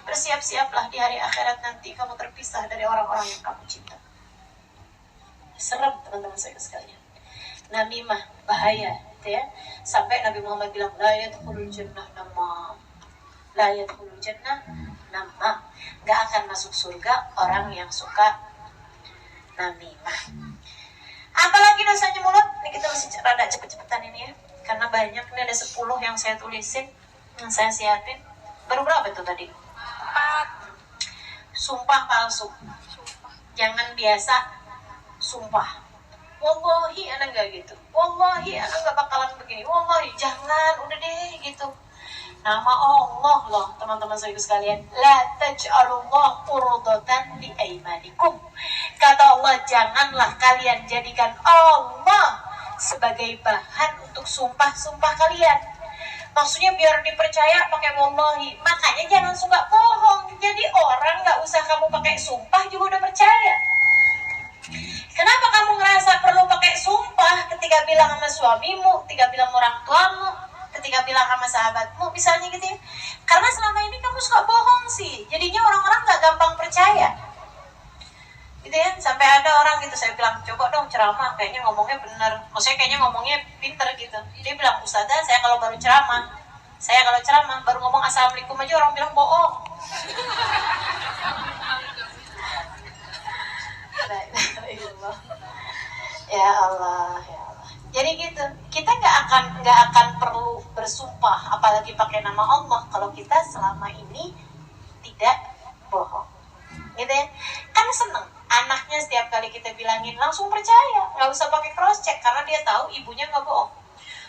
bersiap-siaplah di hari akhirat nanti kamu terpisah dari orang-orang yang kamu cinta. Serem teman-teman saya sekalian. Namimah bahaya gitu ya. Sampai Nabi Muhammad bilang la yadkhulul jannah namam. La yadkhulul jannah namam. Gak akan masuk surga orang yang suka namimah. Apalagi dosanya mulut. Ini kita mesti rada cepet-cepetan ini ya, karena banyak. Ini ada 10 yang saya tulisin, yang saya siapin. Baru berapa tuh tadi? 4. Sumpah palsu. Jangan biasa sumpah. Wallahi anak gak gitu. Wallahi anak gak bakalan begini. Wallahi jangan, udah deh gitu. Nama Allah loh teman-teman saya sekalian, la taj'alullah urdatan li aimanikum. Kata Allah, janganlah kalian jadikan Allah sebagai bahan untuk sumpah-sumpah kalian. Maksudnya biar dipercaya pakai wallahi. Makanya jangan suka bohong. Jadi orang gak usah kamu pakai sumpah juga udah percaya. Kenapa kamu ngerasa perlu pakai sumpah ketika bilang sama suamimu, ketika bilang orang tuamu, ketika bilang sama sahabatmu misalnya gitu ya? Karena selama ini kamu suka bohong sih, jadinya orang-orang gak gampang percaya gitu ya. Sampai ada orang gitu, saya bilang coba dong ceramah, kayaknya ngomongnya bener, maksudnya kayaknya ngomongnya pinter gitu. Dia bilang, ustazah saya kalau ceramah baru ngomong assalamualaikum aja orang bilang bohong. Ya Allah, ya Allah. Jadi gitu, kita nggak akan perlu bersumpah, apalagi pakai nama Allah kalau kita selama ini tidak bohong, gitu ya. Kan seneng anaknya setiap kali kita bilangin langsung percaya, nggak usah pakai cross check karena dia tahu ibunya nggak bohong.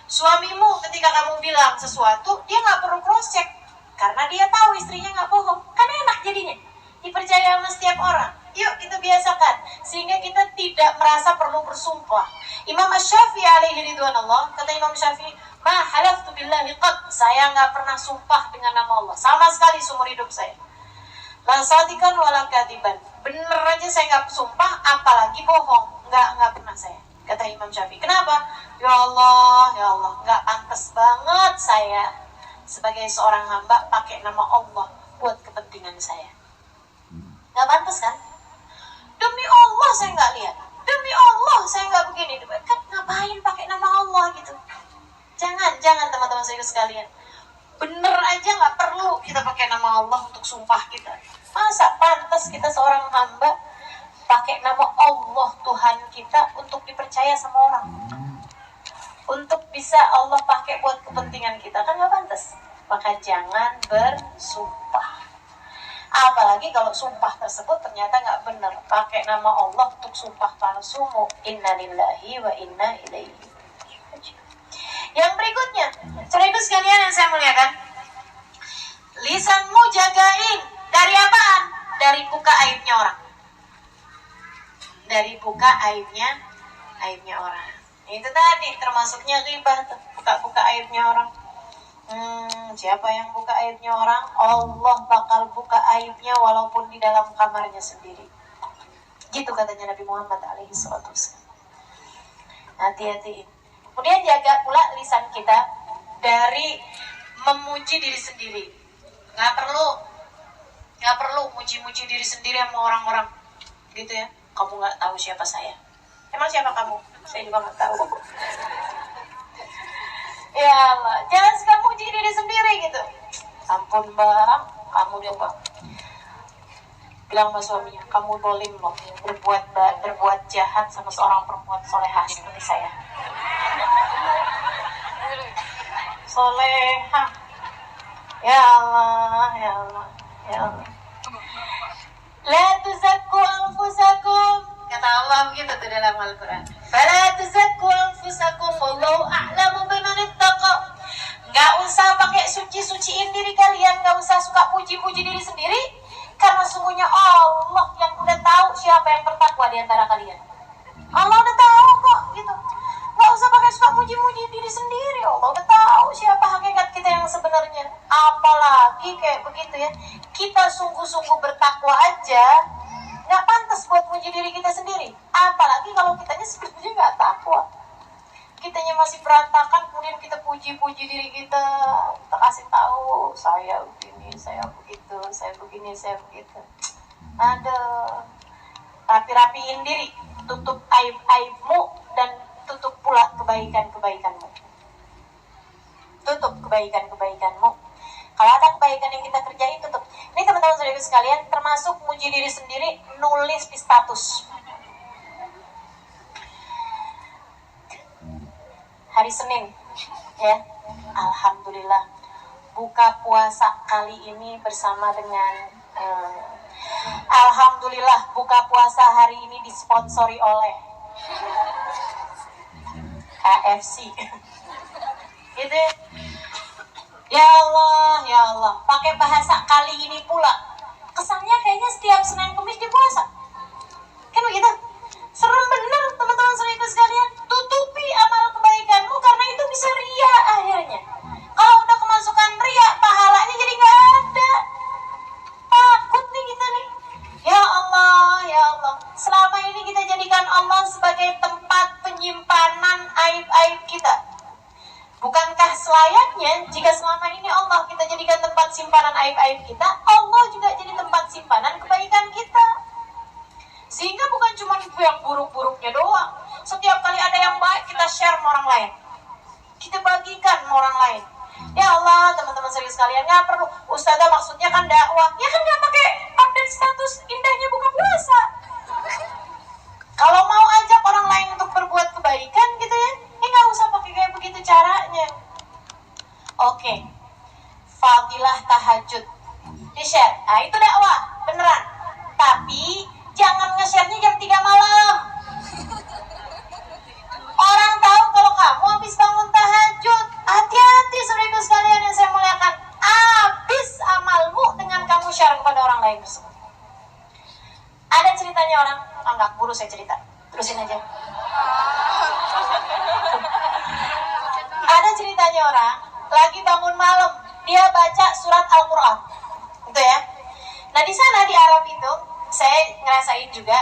Suamimu ketika kamu bilang sesuatu dia nggak perlu cross check karena dia tahu istrinya nggak bohong, kan enak jadinya, dipercaya sama setiap orang. Yuk kita biasakan sehingga kita tidak merasa perlu bersumpah. Imam Asy-Syafi'i alaihi ridwanullah, kata Imam Syafi'i, ma halaftu billahi qad, saya nggak pernah sumpah dengan nama Allah sama sekali seumur hidup saya. La sadikan wala kadiban, bener aja saya nggak sumpah, apalagi bohong, nggak pernah saya. Kata Imam Syafi'i. Kenapa? Ya Allah, nggak pantas banget saya sebagai seorang hamba pakai nama Allah buat kepentingan saya. Nggak pantas kan? Demi Allah saya nggak lihat, demi Allah saya nggak begini. Kan ngapain pakai nama Allah gitu? Jangan teman-teman saya sekalian. Bener aja nggak perlu kita pakai nama Allah untuk sumpah kita. Masa pantas kita seorang hamba pakai nama Allah Tuhan kita untuk dipercaya sama orang, untuk bisa Allah pakai buat kepentingan kita, kan nggak pantas. Maka jangan bersumpah. Apalagi kalau sumpah tersebut ternyata nggak benar, pakai nama Allah untuk sumpah palsu, innalillahi wa inna ilaihi raji'un. Yang berikutnya, saudaraku sekalian yang saya muliakan, lisanmu jagain dari apaan? Dari buka aibnya orang. Dari buka aibnya orang. Itu tadi termasuknya ghibah tuh, buka-buka aibnya orang. Siapa yang buka aibnya orang, Allah bakal buka aibnya walaupun di dalam kamarnya sendiri. Gitu katanya Nabi Muhammad SAW. Hati-hati. Kemudian jaga pula lisan kita dari memuji diri sendiri. Nggak perlu muji-muji diri sendiri sama orang-orang gitu ya. Kamu nggak tahu siapa saya. Emang siapa kamu? Saya juga nggak tahu. Ya Allah, jangan suka muji diri sendiri gitu. Ampun bang, kamu dia bang. Bilang sama suaminya, kamu dolim loh berbuat jahat sama seorang perempuan solehah seperti saya. Solehah. Ya Allah, ya Allah, ya Allah. La tuzakku anfusakum, kata Allah begitu tuh dalam Al-Quran. Fala tuzakku anfusakum, wallahu a'lamu biman ittaqa. Nggak usah pakai suci-suciin diri kalian, nggak usah suka puji-puji diri sendiri, karena sungguhnya Allah yang udah tahu siapa yang bertakwa di antara kalian. Allah udah tahu kok gitu. Nggak usah pakai suka puji-puji diri sendiri, Allah udah tahu siapa hakikat kita yang sebenarnya. Apalagi kayak begitu ya, kita sungguh-sungguh bertakwa aja nggak pantas buat puji diri kita sendiri. Apalagi kalau kitanya sebenarnya nggak takwa, kitanya masih berantakan, kemudian kita puji-puji diri kita, kita kasih tahu saya begini, saya begitu, saya begini, saya begitu. Aduh, rapi-rapiin diri, tutup aib-aibmu dan tutup pula kebaikan-kebaikanmu. Tutup kebaikan-kebaikanmu. Kalau ada kebaikan yang kita kerjain, tutup. Ini teman-teman saudara sekalian, termasuk muji diri sendiri, nulis di status. Hari Senin, ya, alhamdulillah, buka puasa kali ini bersama dengan alhamdulillah, buka puasa hari ini disponsori oleh KFC. Gitu ya Allah, ya Allah, pakai bahasa kali ini pula, kesannya kayaknya setiap Senin Kamis di puasa kan begitu. Serem bener teman-teman saudara sekalian. Tutupi amal kebaikanmu karena itu bisa ria akhirnya. Kalau udah kemasukan ria, pahalanya jadi nggak ada. Takut nih kita nih. Ya Allah, ya Allah, selama ini kita jadikan Allah sebagai tempat penyimpanan aib-aib kita. Bukankah selayaknya jika selama ini Allah kita jadikan tempat simpanan aib-aib kita, Allah juga jadi tempat simpanan kebaikan kita. Sehingga bukan cuma yang buruk-buruknya doang. Setiap kali ada yang baik, kita share sama orang lain, kita bagikan sama orang lain. Ya Allah, teman-teman serius sekalian, nggak perlu. Ustazah maksudnya kan dakwah, ya kan nggak pakai update status indahnya buka puasa. Kalau mau ajak orang lain untuk berbuat kebaikan gitu ya, nggak usah pakai kayak begitu caranya. Oke, fadilah tahajud di-share. Nah itu dakwah, beneran. Tapi jangan nge-share-nya jam 3 malam. Orang tahu kalau kamu habis bangun tahajud. Hati-hati saudaraku sekalian yang saya muliakan. Habis amalmu dengan kamu share kepada orang lain tersebut. Ada ceritanya orang, nggak buru saya cerita, terusin aja. Ada ceritanya orang lagi bangun malam, dia baca surat Al-Quran, gitu ya. Nah di sana di Arab itu, saya ngerasain juga,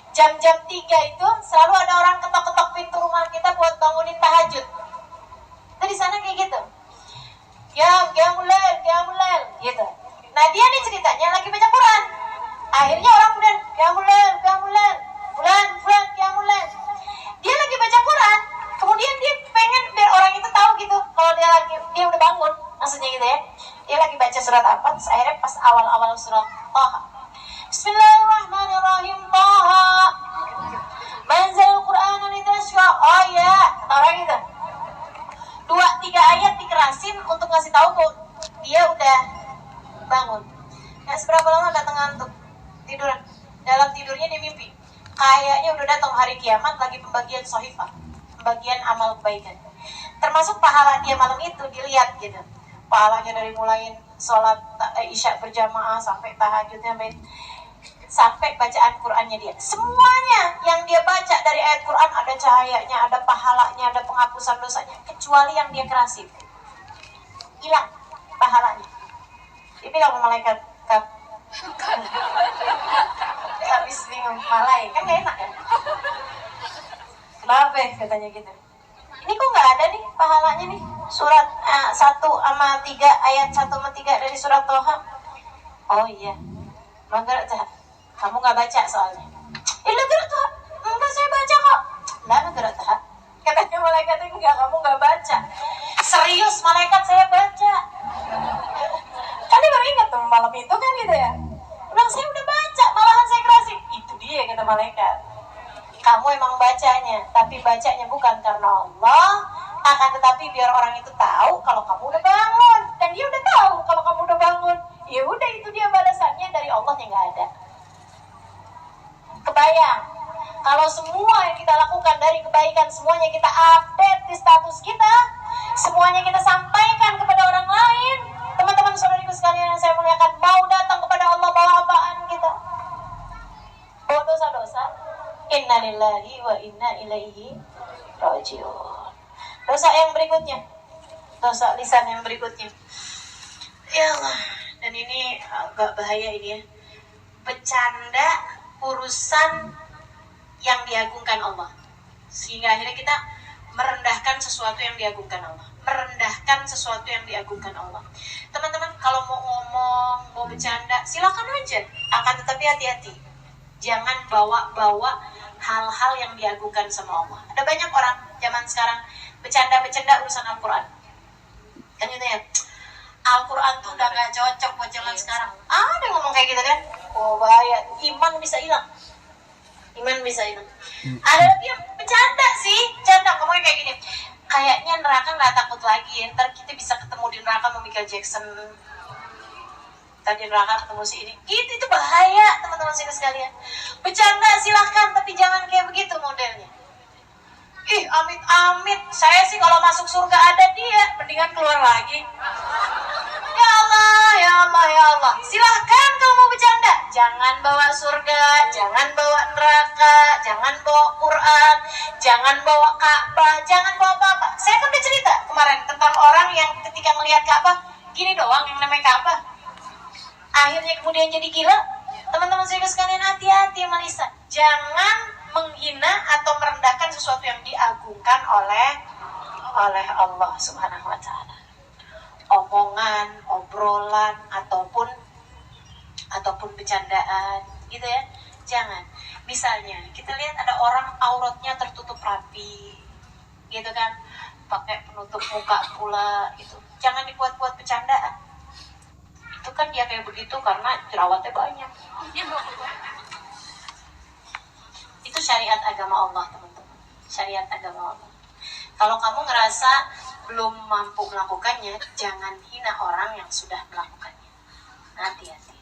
jam-jam 3 itu selalu ada orang ketok-ketok pintu rumah kita buat bangunin tahajud. Nah di sana kayak gitu, ya mulai, gitu. Nah dia nih ceritanya lagi baca Quran. Akhirnya orang kemudian ya mulai, bulan. Dia lagi baca Quran, kemudian dia pengen biar orang itu tahu gitu kalau dia udah bangun, maksudnya gitu ya. Dia lagi baca surat apa? Terus akhirnya pas awal-awal surat Taha, Bismillahirrahmanirrahim, Taha manzal Quran litasya. Oh ya, kata orang gitu. 2-3 ayat dikerasin untuk ngasih tahu kok dia udah bangun. Nah seberapa lama datang ngantuk, tiduran. Dalam tidurnya dia mimpi kayaknya udah datang hari kiamat, lagi pembagian sohifah, pembagian amal kebaikan. Termasuk pahala dia malam itu dilihat gitu. Pahalanya dari mulai sholat isya berjamaah sampai tahajudnya, sampai bacaan Qur'annya dia. Semuanya yang dia baca dari ayat Qur'an ada cahayanya, ada pahalanya, ada penghapusan dosanya, kecuali yang dia kerasin. hilang pahalanya. Dia bilang sama malaikat, habis bingung, malaikat kan gak enak kan? Kenapa katanya gitu? Ini kok nggak ada nih pahalanya nih? Surat 1-3 ayat 1-3 dari surat Toha. Oh iya, enggak tuh. Kamu nggak baca soalnya. Enggak tuh. Enggak, saya baca kok. Enggak tuh. Katanya malaikat, enggak, kamu nggak baca. Serius malaikat, saya baca. Kan dia baru ingat tuh malam itu kan gitu ya. Bilang saya udah baca, malahan saya kerasi. Itu dia kata malaikat. Kamu emang bacanya, tapi bacanya bukan karena Allah, akan tetapi biar orang itu tahu kalau kamu udah bangun. Dan dia udah tahu kalau kamu udah bangun. Ya udah, itu dia balasannya dari Allah yang nggak ada. Kebayang, kalau semua yang kita lakukan dari kebaikan, semuanya kita update di status kita, semuanya kita sampaikan kepada orang lain. Teman-teman saudariku sekalian yang saya muliakan, mau datang kepada Allah bawa apaan kita? Bawa dosa-dosa. Inna lillahi wa inna ilaihi rajiun. Dosa yang berikutnya, dosa lisan yang berikutnya, ya Allah, dan ini agak bahaya ini ya, bercanda urusan yang diagungkan Allah, sehingga akhirnya kita merendahkan sesuatu yang diagungkan Allah, merendahkan sesuatu yang diagungkan Allah. Teman-teman, kalau mau ngomong, mau bercanda, silakan aja, akan tetapi hati-hati, jangan bawa-bawa hal-hal yang diagungkan sama Allah. Ada banyak orang zaman sekarang bercanda-bercanda urusan Al-Quran. Kan gitu ya, Al-Quran tuh udah gak cocok buat zaman sekarang. Ada ngomong kayak gitu kan? Oh bahaya, iman bisa hilang. Iman bisa hilang. Ada lagi yang bercanda sih, bercanda ngomongnya kayak gini. Kayaknya neraka gak takut lagi, ntar kita bisa ketemu di neraka sama Michael Jackson. Tadi neraka ketemu si ini. Itu bahaya teman-teman sekalian. Bercanda silahkan, tapi jangan kayak begitu modelnya. Ih, amit-amit. Saya sih kalau masuk surga ada dia, mendingan keluar lagi. Ya Allah, ya Allah, ya Allah. Silahkan kalau mau bercanda. Jangan bawa surga, jangan bawa neraka, jangan bawa Quran, jangan bawa Ka'bah, jangan bawa apa-apa. Saya kan udah cerita kemarin tentang orang yang ketika melihat Ka'bah, gini doang yang namanya Ka'bah. Akhirnya kemudian jadi gila. Teman-teman saya sekalian, hati-hati Melisa. Jangan menghina atau merendahkan sesuatu yang diagungkan oleh Allah Subhanahu wa taala. Omongan, obrolan ataupun bercandaan gitu ya. Jangan. Misalnya, kita lihat ada orang auratnya tertutup rapi. Gitu kan? Pakai penutup muka pula gitu. Jangan dibuat-buat bercandaan. Itu kan dia kayak begitu karena jerawatnya banyak. Itu syariat agama Allah, teman-teman. Syariat agama Allah. Kalau kamu ngerasa belum mampu melakukannya, jangan hina orang yang sudah melakukannya. Hati-hati.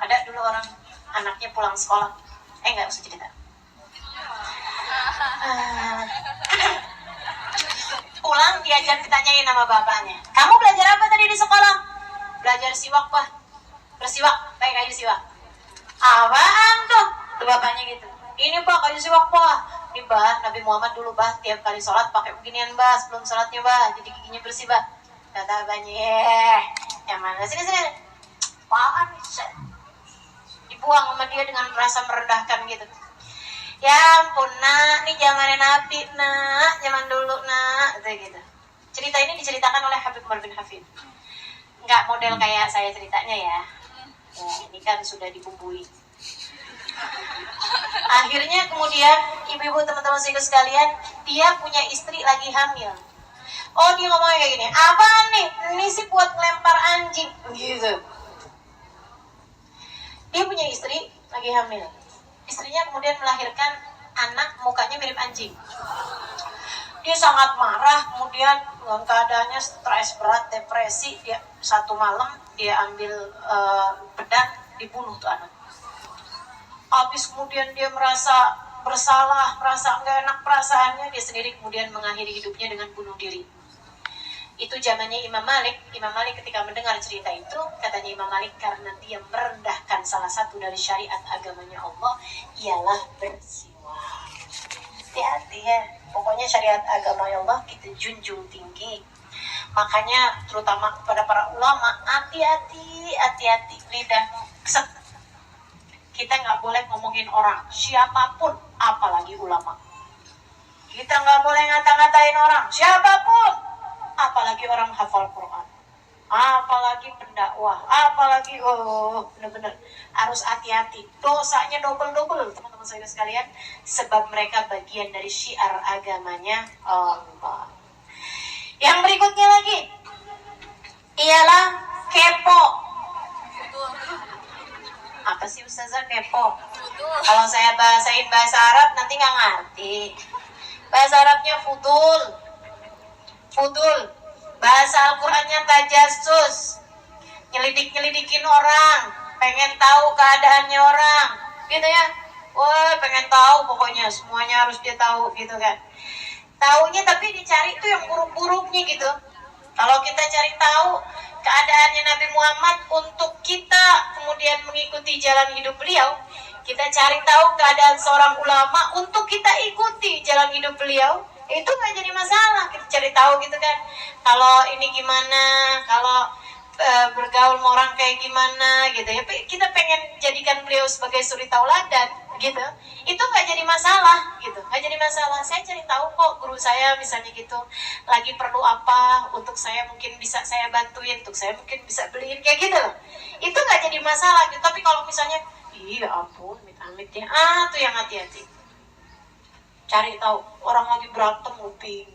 Ada dulu orang, anaknya pulang sekolah. Nggak usah cerita. Pulang diajar, ditanyain sama bapaknya, kamu belajar apa tadi di sekolah? Belajar siwak, Pak. Bersiwak, pakai kayu siwak. Apaan tuh? Tuh bapaknya gitu. Ini Pak, kayu siwak Pak. Ini Bah, Nabi Muhammad dulu Bah, tiap kali sholat pakai beginian Bah, sebelum sholatnya Bah, jadi giginya bersih Bah. Kata abahnya, yang mana sini. Apaan? Dibuang sama dia dengan merasa merendahkan gitu. Ya ampun nak, ini zamannya Nabi nak, zaman dulu nak, gitu. Cerita ini diceritakan oleh Habib Umar bin Hafid. Nggak model kayak saya ceritanya ya. Ini kan sudah dibumbui. Akhirnya kemudian ibu-ibu teman-teman saya sekalian, dia punya istri lagi hamil. Oh, dia ngomongnya kayak gini, apaan nih? Ini sih buat ngelempar anjing gitu. Dia punya istri lagi hamil. Istrinya kemudian melahirkan anak mukanya mirip anjing. Dia sangat marah, kemudian dalam keadaannya stres berat, depresi. Dia satu malam dia ambil pedang, dibunuh tuh anak. Habis kemudian dia merasa bersalah, merasa nggak enak perasaannya, dia sendiri kemudian mengakhiri hidupnya dengan bunuh diri. Itu zamannya Imam Malik. Imam Malik ketika mendengar cerita itu, katanya Imam Malik, karena dia merendahkan salah satu dari syariat agamanya Allah, ialah bersiwak. Hati-hati ya, pokoknya syariat agama Allah kita junjung tinggi. Makanya terutama kepada para ulama, hati-hati lidah. Kita nggak boleh ngomongin orang, siapapun, apalagi ulama. Kita nggak boleh ngata-ngatain orang, siapapun, apalagi orang hafal Quran, apalagi pendakwah, apalagi bener-bener harus hati-hati. Dosanya double teman-teman saya sekalian, sebab mereka bagian dari syiar agamanya Allah. Yang berikutnya lagi ialah kepo. Apa sih Ustazah kepo? Kalau saya bahasain bahasa Arab nanti nggak ngerti. Bahasa Arabnya fudul. Bahasa Al-Qur'annya tajassus. Nyelidikin orang, pengen tahu keadaannya orang, gitu ya. Wah, pengen tahu pokoknya, semuanya harus dia tahu gitu kan. Taunya tapi dicari tuh yang buruk-buruknya gitu. Kalau kita cari tahu keadaannya Nabi Muhammad untuk kita kemudian mengikuti jalan hidup beliau, kita cari tahu keadaan seorang ulama untuk kita ikuti jalan hidup beliau, itu nggak jadi masalah. Kita cari tahu gitu kan, kalau ini gimana, kalau bergaul sama orang kayak gimana gitu ya, kita pengen jadikan beliau sebagai suri tauladan gitu, itu nggak jadi masalah gitu, nggak jadi masalah. Saya cari tahu kok guru saya misalnya gitu lagi perlu apa, untuk saya mungkin bisa saya bantuin, untuk saya mungkin bisa beliin kayak gitu loh, itu nggak jadi masalah gitu. Tapi kalau misalnya iya ampun amit-amit ya, tuh yang hati-hati. Cari tahu orang lagi berantem nguping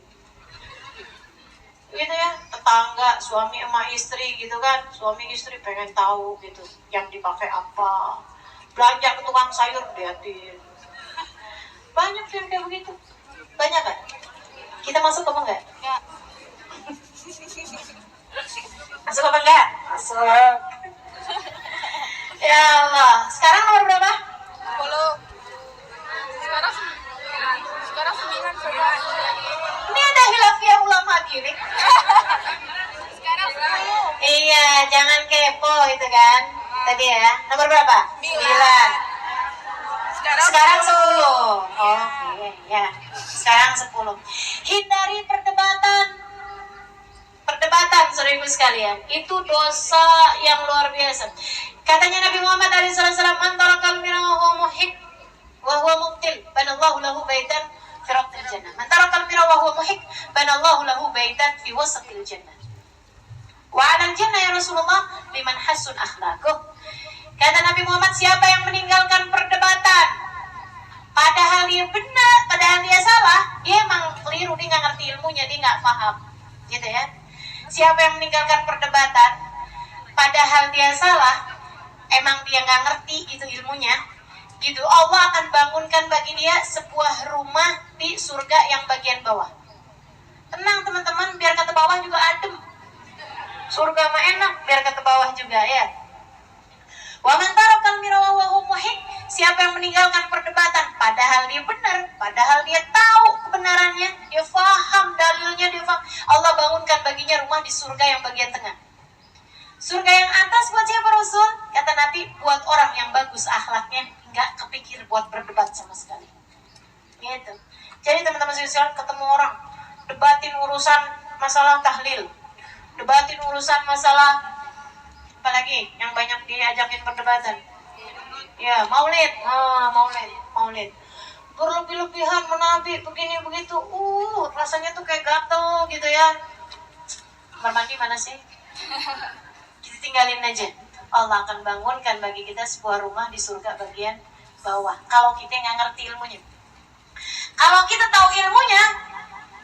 gitu ya, tetangga suami sama istri gitu kan, suami istri pengen tahu gitu yang dipakai apa, belanja ke tukang sayur liatin. Banyak yang kayak begitu, banyak kan? Kita masuk apa enggak? Masuk apa enggak? Masuk. Ya Allah, sekarang nomor berapa? 10. Sekarang 9 sudah. Ini ada hilafiyah ulama gini. Sekarang 10. Iya, jangan kepo itu kan. Tadi ya, nomor berapa? 9. Sekarang 10. Oh iya, sekarang 10. Hindari perdebatan, saudara-ibu sekalian. Itu dosa yang luar biasa. Katanya Nabi Muhammad SAW, man tarakal mira wa huwa muhib wa huwa mubtil, banallahu lahu baitan fi raqil jannah. Man tarakal mira wa huwa muhib, banallahu lahu baitan fi wasatil jannah. Wa 'alal jannah ya Rasulullah liman hasun akhlaquh. Kata Nabi Muhammad, siapa yang meninggalkan perdebatan padahal dia benar, padahal dia salah, dia emang keliru, dia nggak ngerti ilmunya, dia nggak paham gitu ya. Siapa yang meninggalkan perdebatan padahal dia salah, emang dia nggak ngerti gitu ilmunya gitu, Allah akan bangunkan bagi dia sebuah rumah di surga yang bagian bawah. Tenang teman-teman, biar kata bawah juga adem. Surga mah enak, biar kata bawah juga ya. Wa man tarakal mira wa huwa muhib, siapa yang meninggalkan perdebatan padahal dia benar, padahal dia tahu kebenarannya, dia faham dalilnya, dia faham, Allah bangunkan baginya rumah di surga yang bagian tengah. Surga yang atas buat siapa Rasul? Kata Nabi, buat orang yang bagus akhlaknya, nggak kepikir buat berdebat sama sekali. Gitu. Jadi teman-teman sekalian, ketemu orang, debatin urusan masalah tahlil, debatin urusan masalah apalagi yang banyak diajakin perdebatan. Ya, maulid. Maulid. Berlebih-lebihan menabi begini begitu. Rasanya tuh kayak gatel gitu ya. Kamar mandi mana sih? Kita tinggalin aja. Allah akan bangunkan bagi kita sebuah rumah di surga bagian bawah. Kalau kita nggak ngerti ilmunya. Kalau kita tahu ilmunya,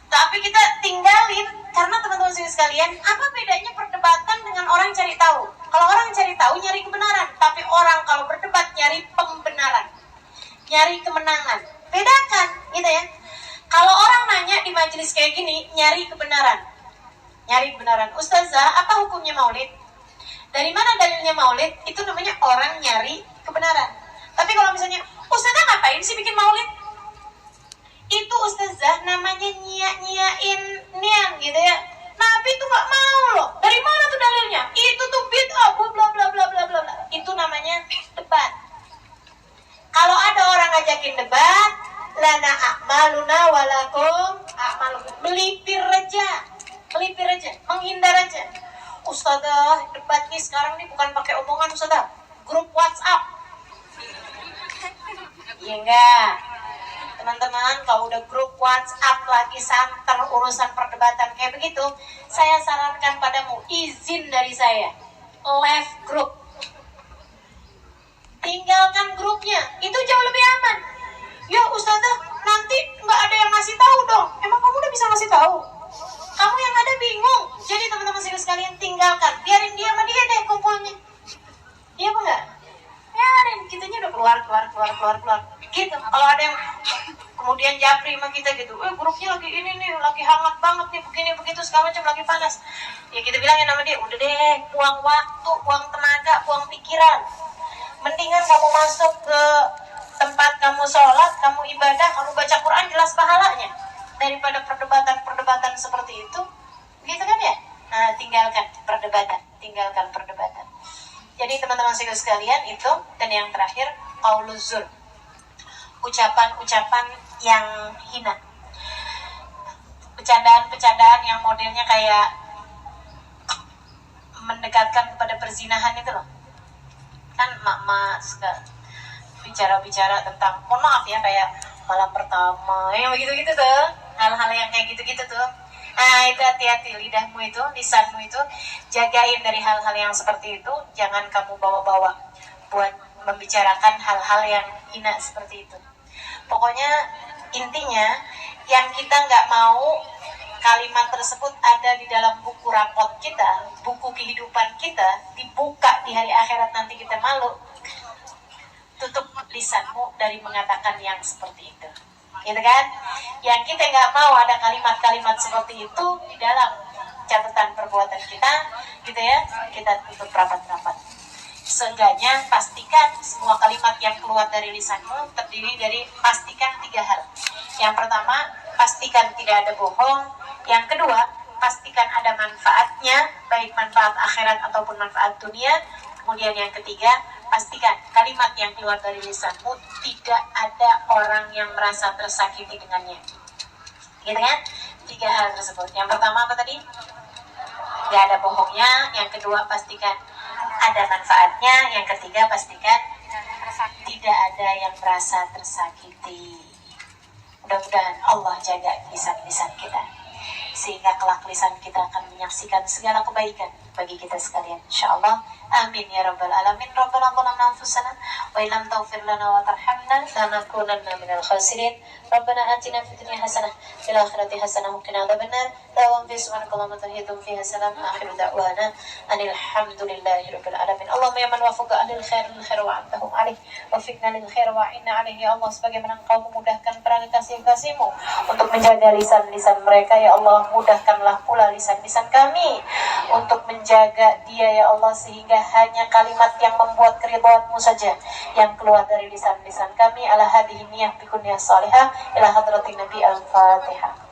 tapi kita tinggalin, karena teman-teman sekalian, apa bedanya perdebatan dengan orang cari tahu? Kalau orang cari tahu nyari kebenaran, tapi orang kalau berdebat nyari pembenaran, nyari kemenangan. Bedakan, gitu ya. Kalau orang nanya di majelis kayak gini, nyari kebenaran. Ustazah, apa hukumnya maulid? Dari mana dalilnya maulid? Itu namanya orang nyari kebenaran. Tapi kalau misalnya, Ustazah ngapain sih bikin maulid? Itu Ustazah namanya nyiak-nyiain nian gitu ya. Nabi itu gak mau loh. Dari mana tuh dalilnya? Itu tuh bid'ah, bla bla bla bla bla bla. Itu namanya debat. Kalau ada orang ngajakin debat, lana a'maluna walakum a'malukum, melipir aja. melipir aja, menghindar aja. Ustazah, debat nih sekarang nih bukan pakai omongan Ustazah, grup WhatsApp. Iya enggak? Teman-teman, kalau udah grup WhatsApp lagi santer urusan perdebatan kayak begitu, saya sarankan padamu, izin dari saya, left grup. Tinggalkan grupnya, itu jauh lebih aman. Ya Ustazah, nanti nggak ada yang ngasih tahu dong. Emang kamu udah bisa ngasih tahu? Kamu yang ada bingung. Jadi teman-teman sekalian tinggalkan, biarin dia sama dia deh kumpulnya. Iya apa enggak? Biarin, kitanya udah keluar. Gitu. Kalau ada yang kemudian japri sama kita gitu, grupnya lagi ini nih, lagi hangat banget nih, begini begitu segala macam, lagi panas. Ya kita bilangin sama dia, udah deh, buang waktu, buang tenaga, buang pikiran. Mendingan kamu masuk ke tempat kamu sholat, kamu ibadah, kamu baca Quran, jelas pahalanya daripada perdebatan seperti itu, gitu kan ya? Nah, tinggalkan perdebatan. Jadi teman-teman sekalian itu, dan yang terakhir, qauluz zur, ucapan-ucapan yang hina, bercandaan yang modelnya kayak mendekatkan kepada perzinahan itu loh. Kan mak-mak suka bicara tentang, mohon maaf ya, kayak malam pertama, yang begitu-gitu tuh, hal-hal yang kayak gitu-gitu tuh. Nah, itu hati-hati, lidahmu itu, lisanmu itu, jagain dari hal-hal yang seperti itu. Jangan kamu bawa-bawa buat membicarakan hal-hal yang hina seperti itu. Pokoknya intinya, yang kita nggak mau kalimat tersebut ada di dalam buku rapot kita, buku kehidupan kita, dibuka di hari akhirat nanti kita malu. Tutup lisanmu dari mengatakan yang seperti itu, gitu kan? Yang kita nggak mau ada kalimat-kalimat seperti itu di dalam catatan perbuatan kita, gitu ya. Kita tutup rapat-rapat. Seenggaknya pastikan semua kalimat yang keluar dari lisanmu terdiri dari pastikan 3 hal. Yang pertama, pastikan tidak ada bohong. Yang kedua, pastikan ada manfaatnya, baik manfaat akhirat ataupun manfaat dunia. Kemudian yang ketiga, pastikan kalimat yang keluar dari lisanmu tidak ada orang yang merasa tersakiti dengannya. Gitu kan? 3 hal tersebut. Yang pertama apa tadi? Gak ada bohongnya. Yang kedua, pastikan ada manfaatnya. Yang ketiga, pastikan tidak ada yang merasa tersakiti. Mudah-mudahan Allah jaga lisan-lisan kita, sehingga kelak lisan kita akan menyaksikan segala kebaikan bagi kita sekalian, insyaallah. Amin ya rabbal alamin. Rabbana zalamna anfusana wa illam taghfir lana wa tarhamna lanakunanna minal khasirin. Rabbana atina fid dunya hasanah fil akhirati hasanah wa qina adzabannar. Da'wan fi subhanakallahumma tahiyatun fiha salam. Akhiru da'wana anil hamdulillahi rabbil alamin. Allahumma ya man wafaqa ahlil khair lil khair wa antahum alaih wa fikna lil khair wa inna alaihi. Ya Allah, sebagaimana Engkau memudahkan para kekasih-kasih-Mu untuk menjaga lisan-lisan mereka, ya Allah, mudahkanlah pula lisan-lisan kami untuk menjaga dia, ya Allah, sehingga hanya kalimat yang membuat keridhaan-Mu saja yang keluar dari lisan-lisan kami. Ala hadhihi niyyah bi kunniyah salihah ila hadratin nabi al-fatihah.